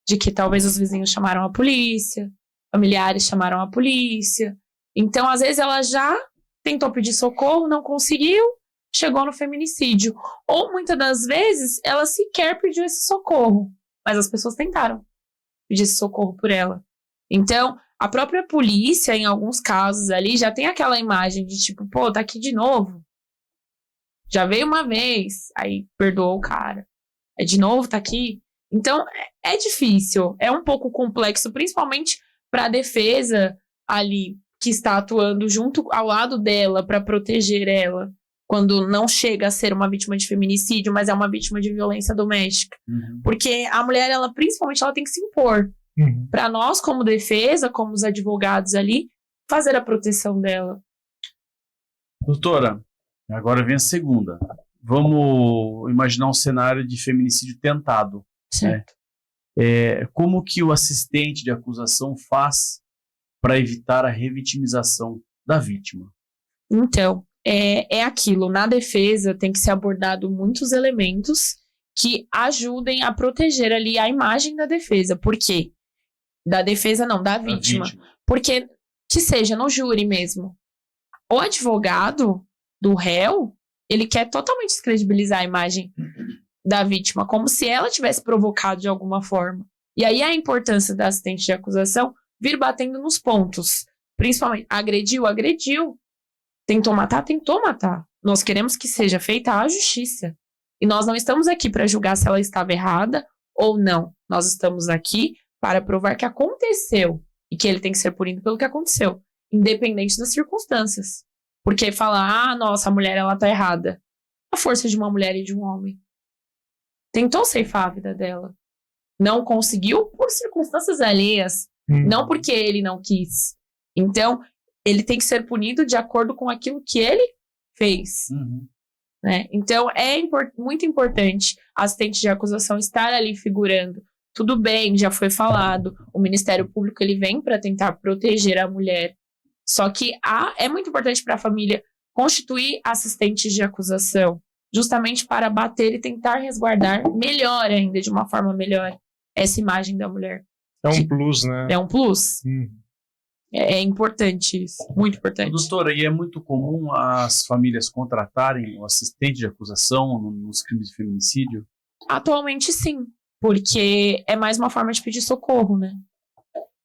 de que talvez os vizinhos chamaram a polícia, familiares chamaram a polícia. Então, às vezes, ela já tentou pedir socorro, não conseguiu, chegou no feminicídio. Ou, muitas das vezes, ela sequer pediu esse socorro, mas as pessoas tentaram pedir esse socorro por ela. Então, a própria polícia, em alguns casos ali, já tem aquela imagem de tipo, pô, tá aqui de novo. Já veio uma vez, aí perdoou o cara. É de novo, tá aqui. Então, é difícil, é um pouco complexo, principalmente para a defesa ali, que está atuando junto ao lado dela para proteger ela, quando não chega a ser uma vítima de feminicídio, mas é uma vítima de violência doméstica. Uhum. Porque a mulher, ela principalmente, ela tem que se impor. Uhum. Para nós, como defesa, como os advogados ali, fazer a proteção dela. Doutora, agora vem a segunda. Vamos imaginar um cenário de feminicídio tentado. Certo. Como que o assistente de acusação faz para evitar a revitimização da vítima? Então, é aquilo. Na defesa, tem que ser abordado muitos elementos que ajudem a proteger ali a imagem da defesa. Por quê? Da defesa não, da vítima. Porque que seja no júri mesmo. O advogado do réu, ele quer totalmente descredibilizar a imagem da vítima, como se ela tivesse provocado de alguma forma. E aí a importância da assistente de acusação vir batendo nos pontos. Principalmente, agrediu. Tentou matar. Nós queremos que seja feita a justiça. E nós não estamos aqui para julgar se ela estava errada ou não. Nós estamos aqui para provar que aconteceu e que ele tem que ser punido pelo que aconteceu, independente das circunstâncias. Porque falar, nossa, a mulher ela tá errada. A força de uma mulher e de um homem. Tentou ceifar a vida dela. Não conseguiu por circunstâncias alheias. Não porque ele não quis. Então, ele tem que ser punido de acordo com aquilo que ele fez. Uhum. Né? Então, é muito importante a assistente de acusação estar ali figurando. Tudo bem, já foi falado, o Ministério Público ele vem para tentar proteger a mulher. Só que é muito importante para a família constituir assistentes de acusação, justamente para bater e tentar resguardar melhor ainda, de uma forma melhor, essa imagem da mulher. É um plus, né? É um plus. É importante isso, muito importante. Doutora, e é muito comum as famílias contratarem o assistente de acusação nos crimes de feminicídio? Atualmente, sim. Porque é mais uma forma de pedir socorro, né?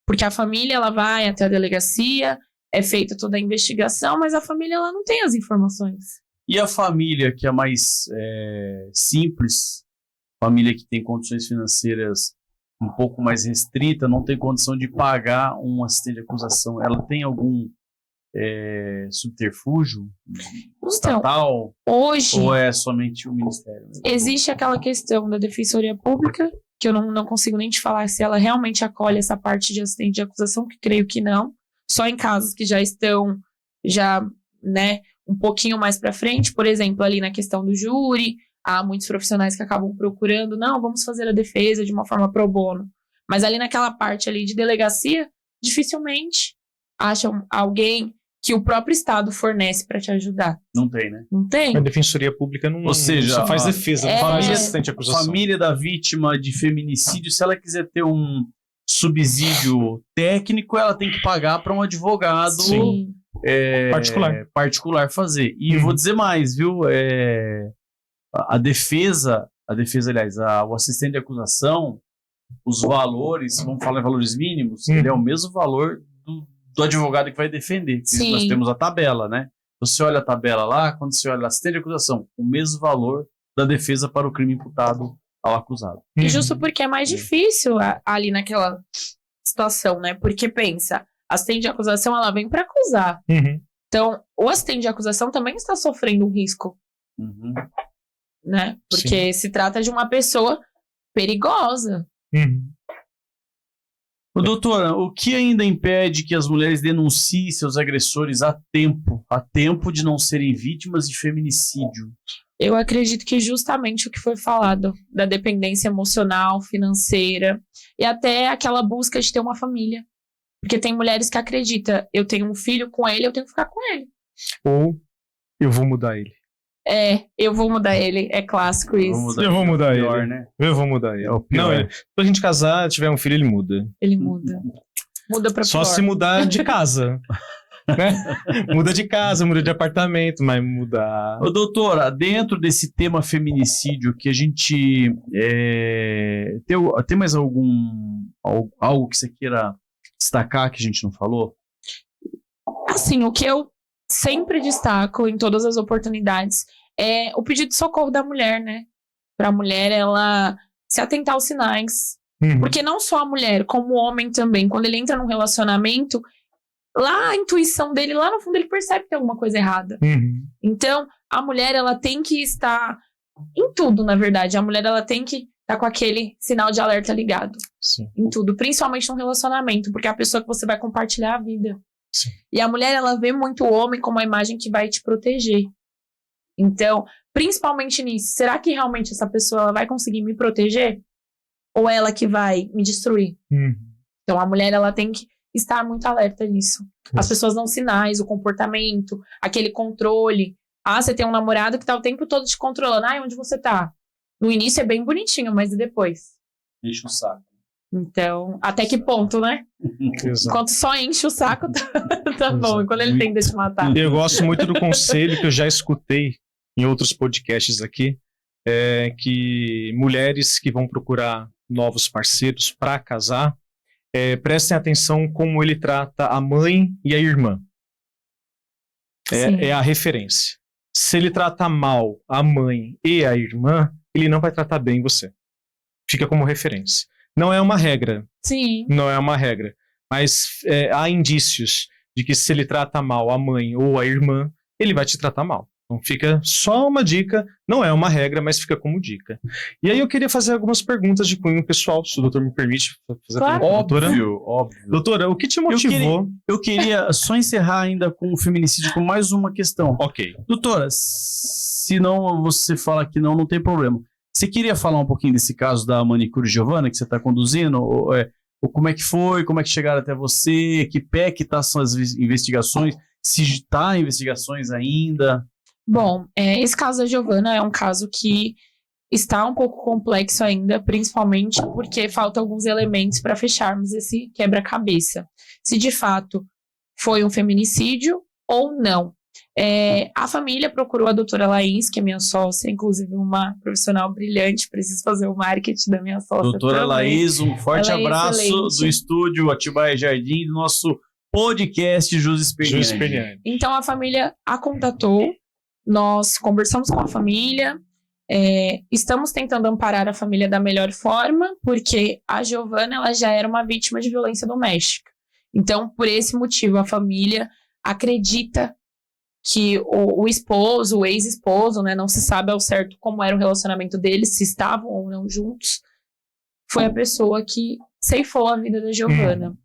Porque a família, ela vai até a delegacia, é feita toda a investigação, mas a família, ela não tem as informações. E a família que é mais simples, família que tem condições financeiras um pouco mais restrita, não tem condição de pagar um assistente de acusação, ela tem algum subterfúgio estatal? Hoje, ou é somente o Ministério mesmo? Existe aquela questão da Defensoria Pública, que eu não consigo nem te falar se ela realmente acolhe essa parte de assistente de acusação, que creio que não. Só em casos que já estão, né, um pouquinho mais para frente, por exemplo, ali na questão do júri, há muitos profissionais que acabam procurando, não, vamos fazer a defesa de uma forma pro bono. Mas ali naquela parte ali de delegacia, dificilmente acham alguém que o próprio Estado fornece para te ajudar. Não tem, né? Não tem. A Defensoria Pública não, Ou seja, só faz defesa, não faz assistente de acusação. Família da vítima de feminicídio, se ela quiser ter um subsídio técnico, ela tem que pagar para um advogado particular fazer. E vou dizer mais, viu? A defesa, aliás, o assistente de acusação, os valores, vamos falar em valores mínimos, ele é o mesmo valor do advogado que vai defender. Nós temos a tabela, né? Você olha a tabela lá, quando você olha a assistente de acusação, o mesmo valor da defesa para o crime imputado ao acusado. E justo porque é mais difícil ali naquela situação, né? Porque pensa, a assistente de acusação, ela vem para acusar. Então, o assistente de acusação também está sofrendo um risco. Né? Porque se trata de uma pessoa perigosa. Ô, doutora, o que ainda impede que as mulheres denunciem seus agressores a tempo de não serem vítimas de feminicídio? Eu acredito que justamente o que foi falado, da dependência emocional, financeira, e até aquela busca de ter uma família. Porque tem mulheres que acreditam, eu tenho um filho com ele, eu tenho que ficar com ele. Ou eu vou mudar ele. Eu vou mudar ele, é clássico isso. Eu vou mudar pior, ele. né? Eu vou mudar ele. É o pior. Não, quando a gente casar, tiver um filho, ele muda. Ele muda. Muda pra Só pior. se mudar de casa. Né? Muda de casa, muda de apartamento, mas mudar. Ô, doutora, dentro desse tema feminicídio que a gente tem mais algo que você queira destacar que a gente não falou? Assim, o que eu sempre destaco em todas as oportunidades é o pedido de socorro da mulher, né? Pra mulher, ela se atentar aos sinais. Uhum. Porque não só a mulher, como o homem também, quando ele entra num relacionamento, lá a intuição dele, lá no fundo, ele percebe que tem alguma coisa errada. Uhum. Então, a mulher, ela tem que estar em tudo, na verdade. A mulher, ela tem que estar com aquele sinal de alerta ligado. Sim. Em tudo. Principalmente num relacionamento, porque é a pessoa que você vai compartilhar a vida. Sim. E a mulher, ela vê muito o homem como uma imagem que vai te proteger. Então, principalmente nisso, será que realmente essa pessoa ela vai conseguir me proteger? Ou ela que vai me destruir? Uhum. Então, a mulher, ela tem que estar muito alerta nisso. As pessoas dão sinais, o comportamento, aquele controle. Ah, você tem um namorado que tá o tempo todo te controlando. Ah, onde você tá? No início é bem bonitinho, mas e depois? Enche o saco. Então, até que ponto, né? Exato. Enquanto só enche o saco, tá bom. E quando ele tenta te matar. Eu gosto muito do conselho que eu já escutei em outros podcasts aqui, que mulheres que vão procurar novos parceiros para casar, prestem atenção como ele trata a mãe e a irmã. Sim. É a referência. Se ele trata mal a mãe e a irmã, ele não vai tratar bem você. Fica como referência. Não é uma regra. Sim. Não é uma regra. Mas há indícios de que se ele trata mal a mãe ou a irmã, ele vai te tratar mal. Então fica só uma dica, não é uma regra, mas fica como dica. E aí eu queria fazer algumas perguntas de cunho pessoal, se o doutor me permite fazer Claro. a pergunta, doutora. Óbvio. Doutora, o que te motivou? Eu queria só encerrar ainda com o feminicídio com mais uma questão. Ok. Doutora, se não você fala que não tem problema. Você queria falar um pouquinho desse caso da manicure Giovana que você está conduzindo? Ou como é que foi? Como é que chegaram até você? Que pé que tá são as investigações? Se está em investigações ainda? Bom, esse caso da Giovana é um caso que está um pouco complexo ainda, principalmente porque faltam alguns elementos para fecharmos esse quebra-cabeça. Se de fato foi um feminicídio ou não. A família procurou a doutora Laís, que é minha sócia, inclusive uma profissional brilhante, preciso fazer o marketing da minha sócia. Doutora também. Laís, um forte Ela é abraço excelente. do estúdio Atibaia Jardim, do nosso podcast Jus Esperniani. Jus Esperniani. Então a família a contatou, nós conversamos com a família, estamos tentando amparar a família da melhor forma, porque a Giovana ela já era uma vítima de violência doméstica. Então, por esse motivo, a família acredita que o esposo, o ex-esposo, né, não se sabe ao certo como era o relacionamento deles, se estavam ou não juntos, foi a pessoa que ceifou a vida da Giovana.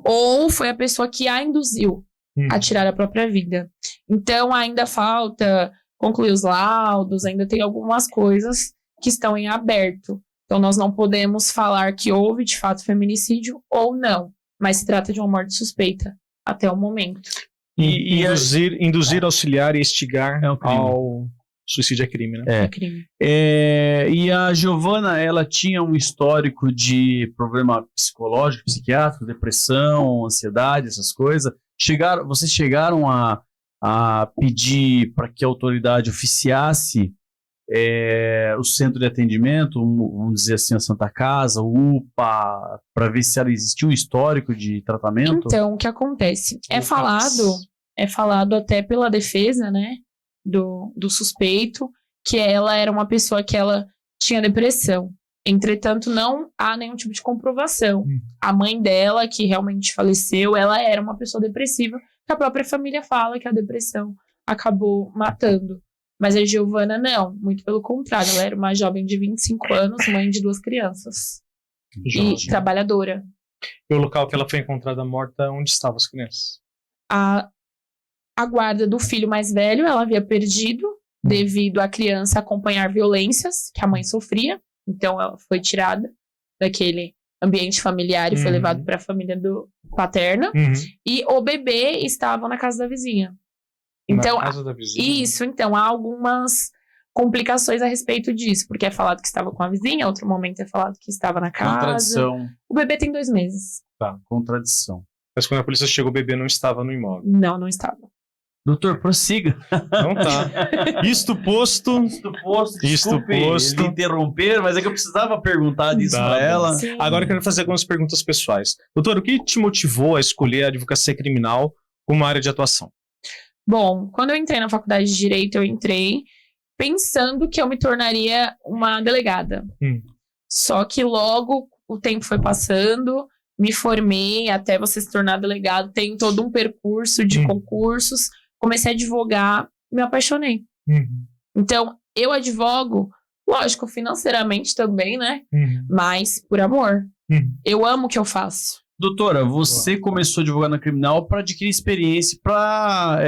Ou foi a pessoa que a induziu a tirar a própria vida. Então, ainda falta concluir os laudos, ainda tem algumas coisas que estão em aberto. Então, nós não podemos falar que houve, de fato, feminicídio ou não, mas se trata de uma morte suspeita até o momento. Induzir, auxiliar e instigar É um crime. ao suicídio é crime, né? É crime. E a Giovana, ela tinha um histórico de problema psicológico, psiquiátrico, depressão, ansiedade, essas coisas. Vocês chegaram a pedir para que a autoridade oficiasse o centro de atendimento, vamos dizer assim, a Santa Casa, o UPA, para ver se ela existia um histórico de tratamento? Então, o que acontece? É falado até pela defesa, né, do suspeito, que ela era uma pessoa que ela tinha depressão. Entretanto, não há nenhum tipo de comprovação. A mãe dela, que realmente faleceu, ela era uma pessoa depressiva, que a própria família fala que a depressão acabou matando. Mas a Giovana não, muito pelo contrário, ela era uma jovem de 25 anos, mãe de 2 crianças. E trabalhadora. E o local que ela foi encontrada morta, onde estavam as crianças? A guarda do filho mais velho, ela havia perdido devido à criança acompanhar violências que a mãe sofria. Então, ela foi tirada daquele ambiente familiar e foi levado para a família paterna. E o bebê estava na casa da vizinha. Então, na casa da vizinha? Isso, então, há algumas complicações a respeito disso, porque é falado que estava com a vizinha, outro momento é falado que estava na casa. Contradição. O bebê tem 2 meses. Tá. Contradição. Mas quando a polícia chegou, o bebê não estava no imóvel. Não estava. Doutor, prossiga. Então tá. Isto posto. Desculpe lhe interromper, mas é que eu precisava perguntar disso pra ela. Sim. Agora eu quero fazer algumas perguntas pessoais. Doutor, o que te motivou a escolher a advocacia criminal como área de atuação? Bom, quando eu entrei na faculdade de Direito, eu entrei pensando que eu me tornaria uma delegada. Só que logo o tempo foi passando, me formei, até você se tornar delegado, tem todo um percurso de concursos, comecei a advogar, me apaixonei. Então, eu advogo, lógico, financeiramente também, né? Mas por amor. Eu amo o que eu faço. Doutora, você começou advogando na criminal para adquirir experiência, para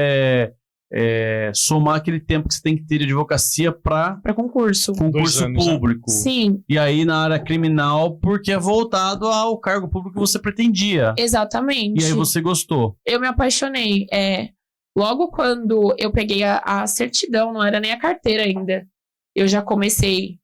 somar aquele tempo que você tem que ter de advocacia para concurso. Concurso público. Sim. E aí na área criminal, porque é voltado ao cargo público que você pretendia. Exatamente. E aí você gostou. Eu me apaixonei. Logo quando eu peguei a certidão, não era nem a carteira ainda, eu já comecei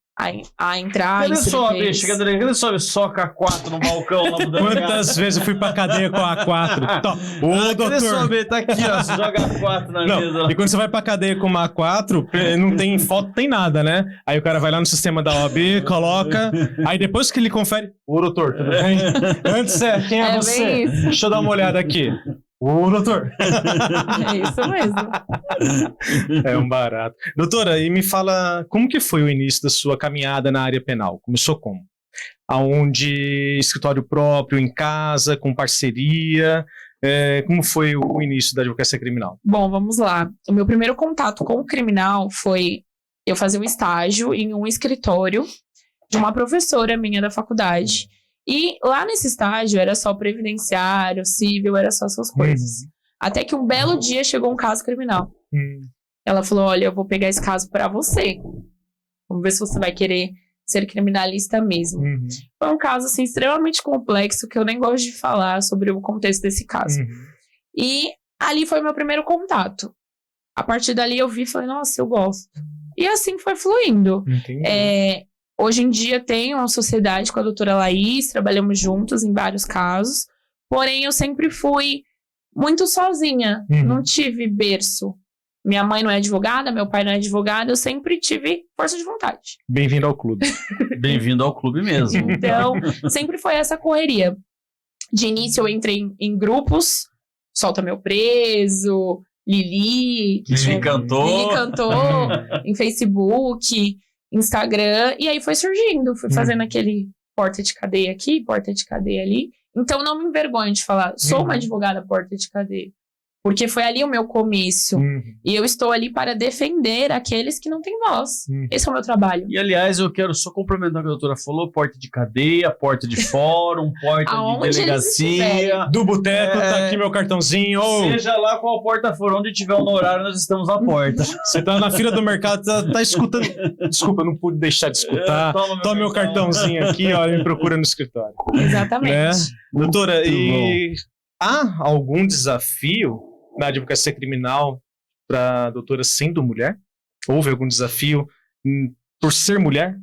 a entrar. Cadê só a bicha? Cadê só K4 no balcão lá do delegado? Quantas vezes eu fui pra cadeia com a A4? Ô, doutor. Cadê só a B? Tá aqui, ó. Você joga A4 na mesa. E quando você vai pra cadeia com uma A4, não tem foto, tem nada, né? Aí o cara vai lá no sistema da OAB, coloca. Aí depois que ele confere. Ô, doutor, tudo bem? Antes, quem é você? Deixa eu dar uma olhada aqui. Ô, doutor. É isso mesmo. É um barato. Doutora, e me fala, como que foi o início da sua caminhada na área penal? Começou como? Aonde escritório próprio, em casa, com parceria? Como foi o início da advocacia criminal? Bom, vamos lá. O meu primeiro contato com o criminal foi eu fazer um estágio em um escritório de uma professora minha da faculdade. E lá nesse estágio era só previdenciário, civil, era só essas coisas. Até que um belo dia chegou um caso criminal. Ela falou, olha, eu vou pegar esse caso pra você. Vamos ver se você vai querer ser criminalista mesmo. Foi um caso, assim, extremamente complexo, que eu nem gosto de falar sobre o contexto desse caso. E ali foi meu primeiro contato. A partir dali eu vi e falei, nossa, eu gosto. E assim foi fluindo. Hoje em dia tenho uma sociedade com a doutora Laís, trabalhamos juntos em vários casos, porém eu sempre fui muito sozinha, não tive berço. Minha mãe não é advogada, meu pai não é advogado, eu sempre tive força de vontade. Bem-vindo ao clube. Bem-vindo ao clube mesmo. Então, sempre foi essa correria. De início eu entrei em grupos, Solta Meu Preso, Lili cantou, em Facebook, Instagram, e aí foi surgindo, fui fazendo aquele porta de cadeia aqui, porta de cadeia ali. Então não me envergonho de falar, sou uma advogada porta de cadeia. Porque foi ali o meu começo. E eu estou ali para defender aqueles que não têm voz. Esse é o meu trabalho. E, aliás, eu quero só complementar o que a doutora falou. Porta de cadeia, porta de fórum, porta de delegacia. Do boteco, tá aqui meu cartãozinho. Seja lá qual porta for, onde tiver um horário, nós estamos à porta. Você tá na fila do mercado, tá escutando. Desculpa, não pude deixar de escutar. Toma meu cartãozinho aqui, ó, me procura no escritório. Exatamente. Né? Doutora, há algum desafio na advocacia criminal para a doutora sendo mulher? Houve algum desafio por ser mulher?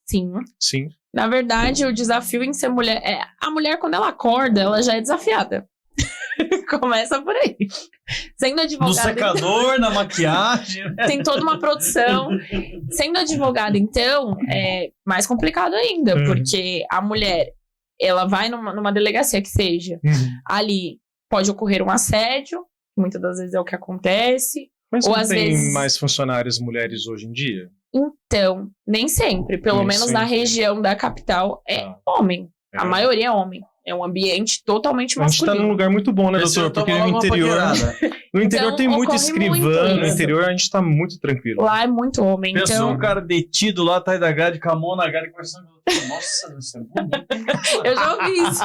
Sim. Na verdade, o desafio em ser mulher a mulher, quando ela acorda, ela já é desafiada. Começa por aí. Sendo advogada. No secador, na maquiagem. Tem toda uma produção. Sendo advogada, então, é mais complicado ainda, porque a mulher, ela vai numa delegacia que seja, ali pode ocorrer um assédio, muitas das vezes é o que acontece. Mas ou não às tem vezes mais funcionárias mulheres hoje em dia? Então, nem sempre. Pelo menos na região da capital é homem. A maioria é homem. É um ambiente totalmente masculino. A gente tá num lugar muito bom, né, doutor? Porque no interior... No interior Então, tem muito ocorre escrivã, muito no isso. interior a gente tá muito tranquilo. Lá é muito homem, Pensou então um cara detido lá atrás da grade, com a mão na grade, conversando com o nossa, isso é bonito. eu já ouvi isso.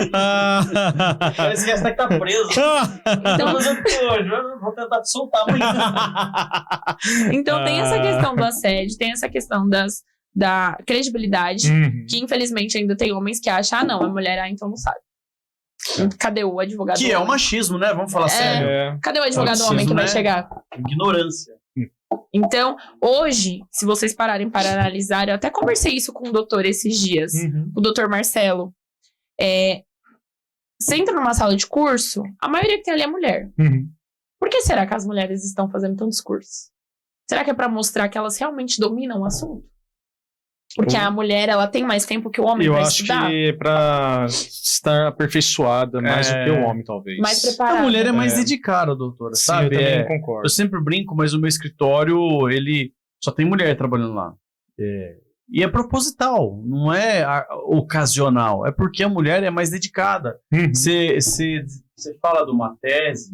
O cara esquece até que tá preso. Então, Mas eu vou tentar te soltar amanhã. então tem essa questão do assédio, tem essa questão da credibilidade, Uhum. que infelizmente ainda tem homens que acham, não, a mulher, então não sabe. Cadê o advogado Que é o homem? machismo, né? Vamos falar sério. É. Cadê o advogado Machismo, homem que vai né? chegar? Ignorância. Então, hoje, se vocês pararem para analisar, eu até conversei isso com o doutor esses dias, Uhum. o doutor Marcelo. Você entra numa sala de curso, a maioria que tem ali é mulher. Uhum. Por que será que as mulheres estão fazendo tantos cursos? Será que é para mostrar que elas realmente dominam o assunto? Porque a mulher, ela tem mais tempo que o homem Eu para acho estudar, que é pra estar aperfeiçoada mais do que o homem, talvez. mais preparada. A mulher é mais É. dedicada, doutora, Sim, sabe? eu também Eu concordo. sempre brinco, mas o meu escritório, ele só tem mulher trabalhando lá. E é proposital, não é ocasional. É porque a mulher é mais dedicada. Uhum. Você fala de uma tese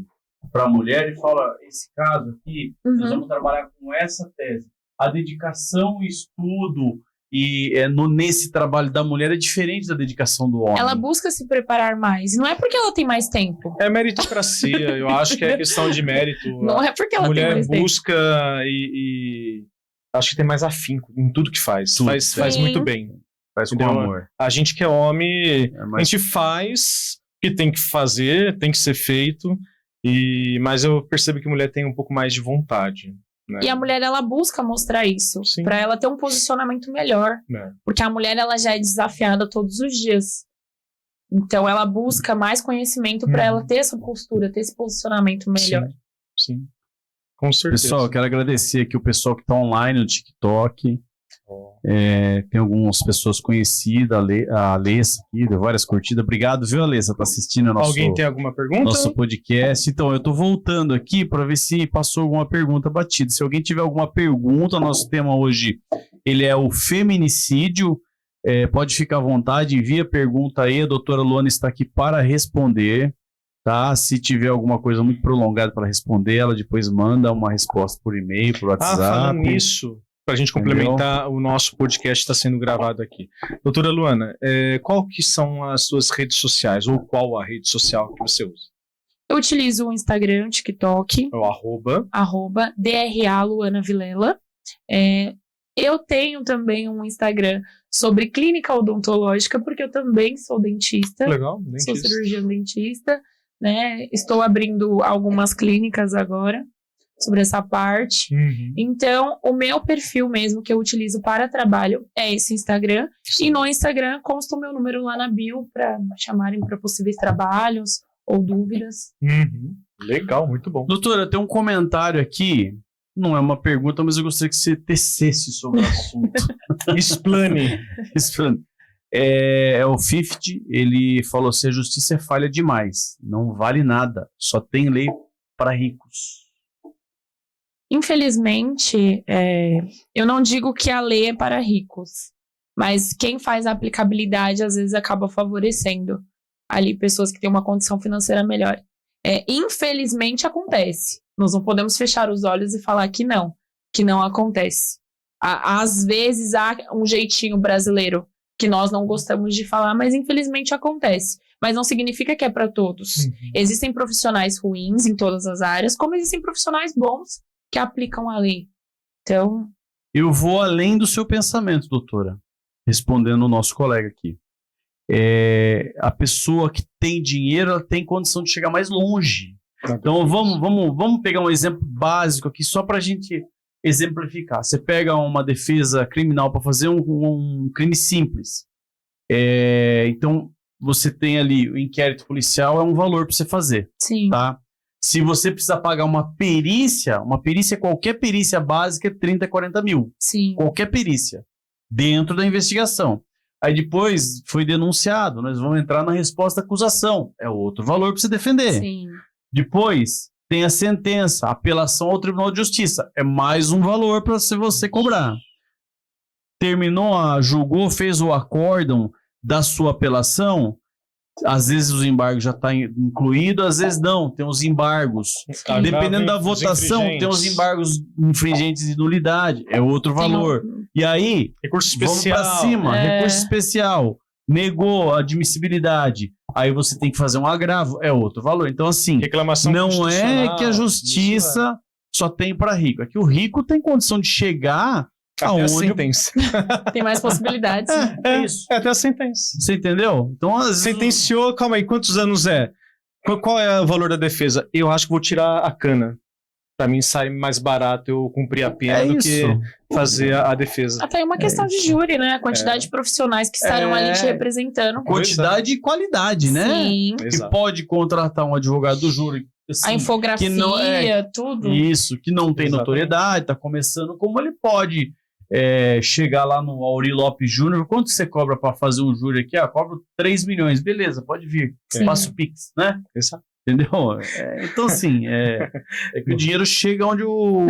para a mulher e fala, esse caso aqui, nós vamos trabalhar com essa tese. A dedicação e estudo nesse trabalho da mulher é diferente da dedicação do homem. Ela busca se preparar mais. E não é porque ela tem mais tempo. É meritocracia, eu acho que é questão de mérito. Não é porque A ela tem mulher mais tempo. busca e acho que tem mais afinco em tudo que faz. Tudo. Faz Sim. muito bem. Faz com Entendeu? amor. A gente que é homem, É a mais- gente faz o que tem que fazer, tem que ser feito. Mas eu percebo que a mulher tem um pouco mais de vontade. Né? E a mulher, ela busca mostrar isso. Sim. Pra ela ter um posicionamento melhor. É. Porque a mulher, ela já é desafiada todos os dias. Então, ela busca mais conhecimento pra ela ter essa postura, ter esse posicionamento melhor. Sim. Com certeza. Pessoal, eu quero agradecer aqui o pessoal que está online no TikTok. Tem algumas pessoas conhecidas, a Alessa aqui, deu várias curtidas. Obrigado, viu, Alessa? Tá assistindo o Alguém tem alguma pergunta? nosso podcast. Então, eu tô voltando aqui para ver se passou alguma pergunta batida. Se alguém tiver alguma pergunta, nosso tema hoje ele é o feminicídio. Pode ficar à vontade, envia pergunta aí. A doutora Luana está aqui para responder. Tá? Se tiver alguma coisa muito prolongada para responder, ela depois manda uma resposta por e-mail, por WhatsApp. Falando nisso, para a gente complementar, o nosso podcast está sendo gravado aqui. Doutora Luana, qual que são as suas redes sociais, ou qual a rede social que você usa? Eu utilizo o Instagram, o TikTok, É o @DRA Luana Vilela. Eu tenho também um Instagram sobre clínica odontológica, porque eu também sou dentista. Legal, Sou dentista. cirurgião dentista, né? Estou abrindo algumas clínicas agora sobre essa parte. Uhum. Então, o meu perfil mesmo que eu utilizo para trabalho é esse Instagram. E no Instagram consta o meu número lá na bio para chamarem para possíveis trabalhos ou dúvidas. Uhum. Legal, muito bom. Doutora, tem um comentário aqui. Não é uma pergunta, mas eu gostaria que você tecesse sobre o assunto. Explane. O 50, ele falou assim: a justiça é falha demais, não vale nada, só tem lei para ricos. Infelizmente, eu não digo que a lei é para ricos, mas quem faz a aplicabilidade às vezes acaba favorecendo ali pessoas que têm uma condição financeira melhor. Infelizmente acontece. Nós não podemos fechar os olhos e falar que não acontece. Às vezes há um jeitinho brasileiro que nós não gostamos de falar, mas infelizmente acontece. Mas não significa que é para todos. Uhum. Existem profissionais ruins em todas as áreas, como existem profissionais bons que aplicam a lei. Então, Eu vou além do seu pensamento, doutora, respondendo o nosso colega aqui. A pessoa que tem dinheiro, ela tem condição de chegar mais longe. Então vamos pegar um exemplo básico aqui, só para a gente exemplificar. Você pega uma defesa criminal para fazer um crime simples. Então você tem ali o inquérito policial, é um valor para você fazer, sim. tá? Se você precisar pagar uma perícia, qualquer perícia básica é 30, 40 mil. Sim. Qualquer perícia, dentro da investigação. Aí depois foi denunciado, nós vamos entrar na resposta à acusação. É outro valor para você defender. Sim. Depois tem a sentença, a apelação ao Tribunal de Justiça. É mais um valor para você cobrar. Terminou, julgou, fez o acórdão da sua apelação, Às vezes os embargos já estão incluídos, às vezes não, tem os embargos. Dependendo da votação, tem os embargos infringentes de nulidade, é outro valor. E aí, recurso especial. Vamos pra cima, recurso especial, negou a admissibilidade, aí você tem que fazer um agravo, é outro valor. Então, assim, reclamação não é que a justiça só tem para rico, é que o rico tem condição de chegar até a sentença. Tem mais possibilidades. É isso. É até a sentença. Você entendeu? Então, às vezes... Sentenciou, calma aí, quantos anos é? Qual é o valor da defesa? Eu acho que vou tirar a cana. Pra mim sai mais barato eu cumprir a pena do que fazer a defesa. Até uma questão de júri, né? A quantidade de profissionais que estarão ali te representando. Quantidade e qualidade, né? Sim. Que pode contratar um advogado do júri. Assim, a infografia, que não tudo. Isso, que não tem notoriedade, tá começando. Como ele pode chegar lá no Auri Lopes Júnior? Quanto você cobra para fazer um júri aqui? Cobro 3 milhões. Beleza, pode vir. Faço o Pix, né? Exato. Entendeu? Então, assim, é que o dinheiro chega onde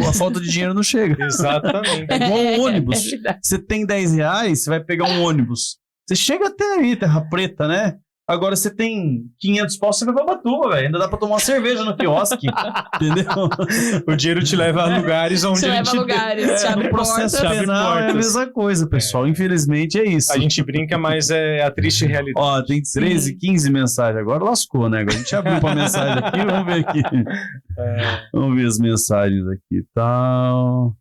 a falta de dinheiro não chega. Exatamente. É igual um ônibus. Você tem 10 reais, você vai pegar um ônibus. Você chega até aí, Terra Preta, né? Agora você tem 500 pau, você vai pra Batuba, velho. Ainda dá pra tomar uma cerveja no quiosque. Entendeu? O dinheiro te leva a lugares onde te leva a lugares, te abre no processo portas. penal é a mesma coisa, pessoal. Infelizmente é isso. A gente brinca, mas é a triste realidade. Ó, tem 13, 15 mensagens. Agora lascou, né? Agora a gente abriu pra mensagem aqui. Vamos ver aqui. Vamos ver as mensagens aqui. Tal.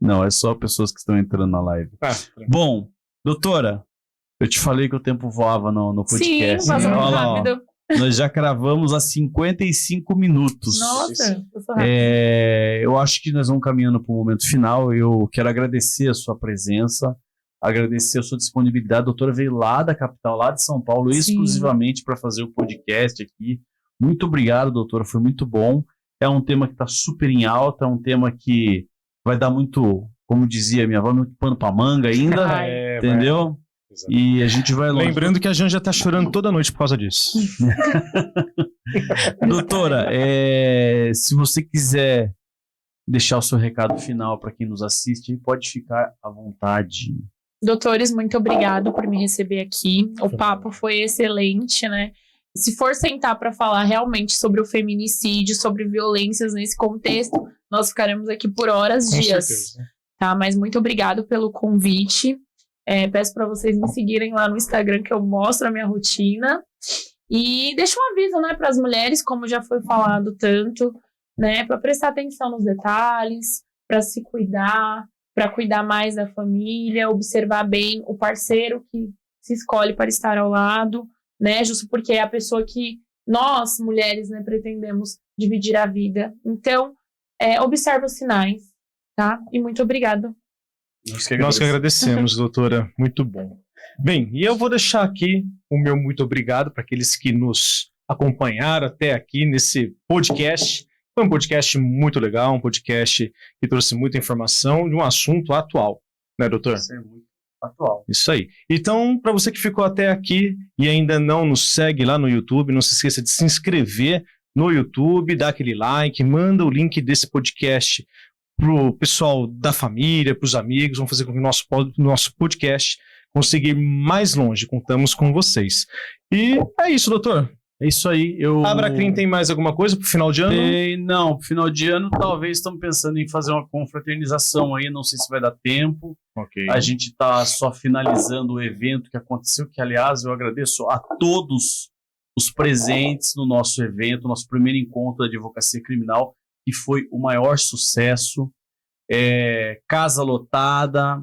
Não, é só pessoas que estão entrando na live. Bom, doutora, eu te falei que o tempo voava no podcast. Sim, passou muito rápido. Nós já cravamos a 55 minutos. Nossa, passou rápido. Eu acho que nós vamos caminhando para o momento final. Eu quero agradecer a sua presença, agradecer a sua disponibilidade. A doutora veio lá da capital, lá de São Paulo, exclusivamente para fazer o podcast aqui. Muito obrigado, doutora, foi muito bom. É um tema que está super em alta, é um tema que vai dar muito, como dizia minha avó, muito pano para manga ainda, entendeu? E a gente vai longe. Lembrando que a Janja tá chorando toda noite por causa disso. Doutora, se você quiser deixar o seu recado final para quem nos assiste, pode ficar à vontade. Doutores, muito obrigado por me receber aqui. O papo foi excelente, né? Se for sentar para falar realmente sobre o feminicídio, sobre violências nesse contexto, nós ficaremos aqui por horas, dias. Certeza. Tá? Mas muito obrigado pelo convite. Peço para vocês me seguirem lá no Instagram, que eu mostro a minha rotina. E deixo um aviso, né, para as mulheres, como já foi falado tanto, né, para prestar atenção nos detalhes, para se cuidar, para cuidar mais da família, observar bem o parceiro que se escolhe para estar ao lado, né, justo porque é a pessoa que nós, mulheres, né, pretendemos dividir a vida. Então, observe os sinais, tá? E muito obrigada. Nós que agradecemos, doutora. Muito bom. Bem, e eu vou deixar aqui o meu muito obrigado para aqueles que nos acompanharam até aqui nesse podcast. Foi um podcast muito legal, um podcast que trouxe muita informação de um assunto atual, né, doutor? Isso é muito atual. Isso aí. Então, para você que ficou até aqui e ainda não nos segue lá no YouTube, não se esqueça de se inscrever no YouTube, dar aquele like, manda o link desse podcast pro pessoal da família, pros amigos, vamos fazer com que o nosso podcast consiga ir mais longe. Contamos com vocês. E é isso, doutor. É isso aí. A Abracrim tem mais alguma coisa pro final de ano? Não, pro final de ano talvez estamos pensando em fazer uma confraternização aí, não sei se vai dar tempo. Okay. A gente está só finalizando o evento que aconteceu, que aliás eu agradeço a todos os presentes no nosso evento, nosso primeiro encontro da advocacia criminal, que foi o maior sucesso, casa lotada,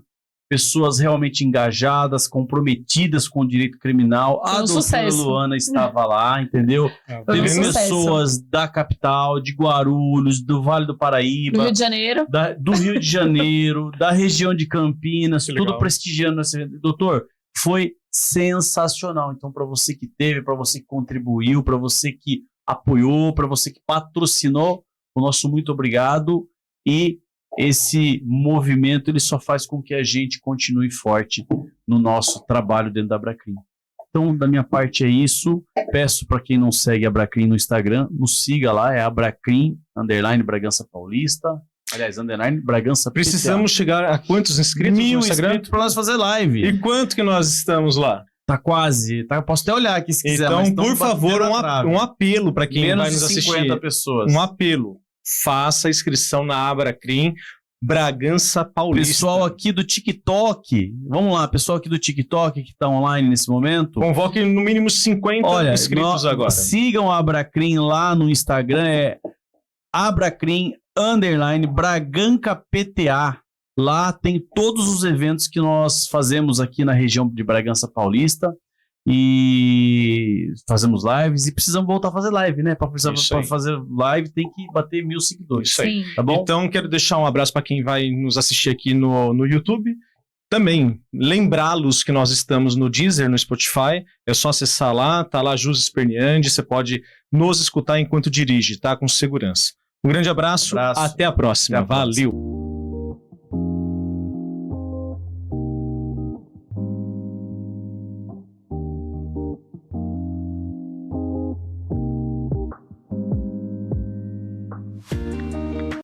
pessoas realmente engajadas, comprometidas com o direito criminal. A doutora Luana estava lá, entendeu? Teve pessoas da capital, de Guarulhos, do Vale do Paraíba, do Rio de Janeiro, do Rio de Janeiro, da região de Campinas, tudo prestigiando esse evento. Doutor, foi sensacional. Então, para você que teve, para você que contribuiu, para você que apoiou, para você que patrocinou, o nosso muito obrigado, e esse movimento ele só faz com que a gente continue forte no nosso trabalho dentro da Abracrim. Então, da minha parte é isso. Peço para quem não segue a Abracrim no Instagram, nos siga lá, é Abracrim, _Bragança Paulista. Aliás, _Bragança PTA. Precisamos chegar a quantos inscritos no Instagram? 1.000 inscritos para nós fazer live. E quanto que nós estamos lá? Tá quase. Tá, posso até olhar aqui se quiser. Então, mas estamos por favor, batendo na trave. um apelo para quem Menos vai de nos 50 assistir. pessoas. Um apelo. Faça a inscrição na Abracrim Bragança Paulista. Pessoal aqui do TikTok, vamos lá, pessoal aqui do TikTok que está online nesse momento. Convoque no mínimo 50 inscritos agora. Sigam a Abracrim lá no Instagram, é Abracrim_Braganca PTA. Lá tem todos os eventos que nós fazemos aqui na região de Bragança Paulista. E fazemos lives e precisamos voltar a fazer live, né? Para fazer live tem que bater 1.000 seguidores. Isso aí. Sim. Tá bom? Então, quero deixar um abraço para quem vai nos assistir aqui no YouTube. Também, lembrá-los que nós estamos no Deezer, no Spotify. É só acessar lá, tá lá Jus Esperniandi. Você pode nos escutar enquanto dirige, tá? Com segurança. Um grande abraço. Até a próxima. Até a próxima. Valeu.